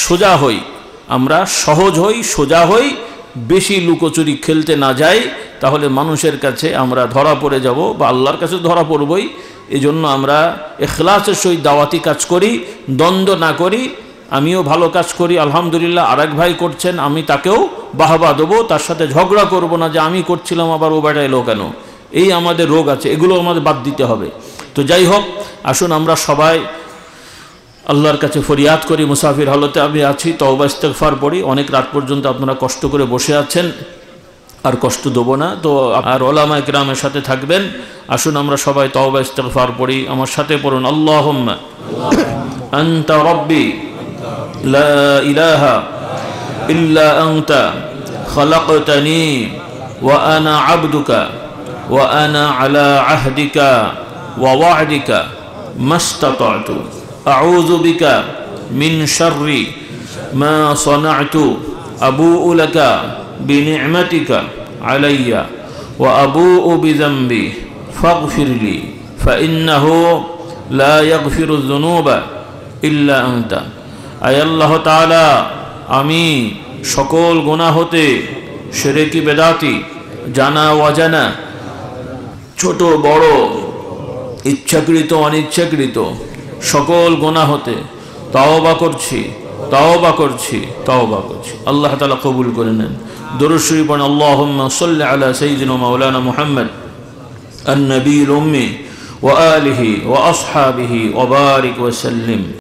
সোজা হই, আমরা সহজ হই, সোজা হই, বেশি লুকোচুরি খেলতে না যাই, তাহলে মানুষের কাছে আমরা ধরা পড়ে যাব, বা আল্লাহর কাছে ধরা পড়বই। এই জন্য আমরা ইখলাসের সহিত দাওয়াতি কাজ করি, দ্বন্দ্ব না করি। আমিও ভালো কাজ করি আলহামদুলিল্লাহ, আরেক ভাই করছেন, আমি তাকেও বাহবা দেবো, তার সাথে ঝগড়া করব না যে আমি করছিলাম আবার ও বেটা এলো কেন। এই আমাদের রোগ আছে, এগুলো আমাদের বাদ দিতে হবে। তো যাই হোক, আসুন আমরা সবাই আল্লাহর কাছে ফরিয়াদ করি। মুসাফির হালতে আমি আছি, তওবা ইস্তেগফার পড়ি। অনেক রাত পর্যন্ত আপনারা কষ্ট করে বসে আছেন, আর কষ্ট দেবো না। তো আর ওলামায়ে কেরামের সাথে থাকবেন। আসুন আমরা সবাই তওবা ইস্তেগফার পড়ি। আমার সাথে পড়ুন, আল্লাহুম্মা আনতা রাব্বি লা ইলাহা ইল্লা আনতা খালাকতানি ওয়া আনা আবদুকা ওয়া আনা আলা আহদিকা ওয়া ওয়া'দিকা মাস্তাতা'তু আউযু বিকা মিন শাররি মা সানা'তু আবুউ লাকা বিনি'মাতিকা আলাইয়া ওয়া আবুউ বিযামবি ফাগফিরলি ফাইন্নাহু লা ইয়াগফিরুয যুনুবা ইল্লা আনতা। আয় আল্লাহ তাআলা, আমি সকল গুনাহ হতে, শিরকি বেদাতি, জানা অজানা, ছোট বড়, ইচ্ছাকৃত অনিচ্ছাকৃত সকল গুনাহ হতে তওবা করছি, তওবা করছি, তওবা করছি। আল্লাহ তাআলা কবুল করে নেন। দুরূদ শরীফ পড়ুন, আল্লাহুম্মা সাল্লি আলা সাইয়্যিদিনা মাওলানা মুহাম্মদ আন-নবিয়্যিল উম্মি ওয়া আলিহি ওয়া আসহাবিহি ওয়া বারিক ওয়া সাল্লিম।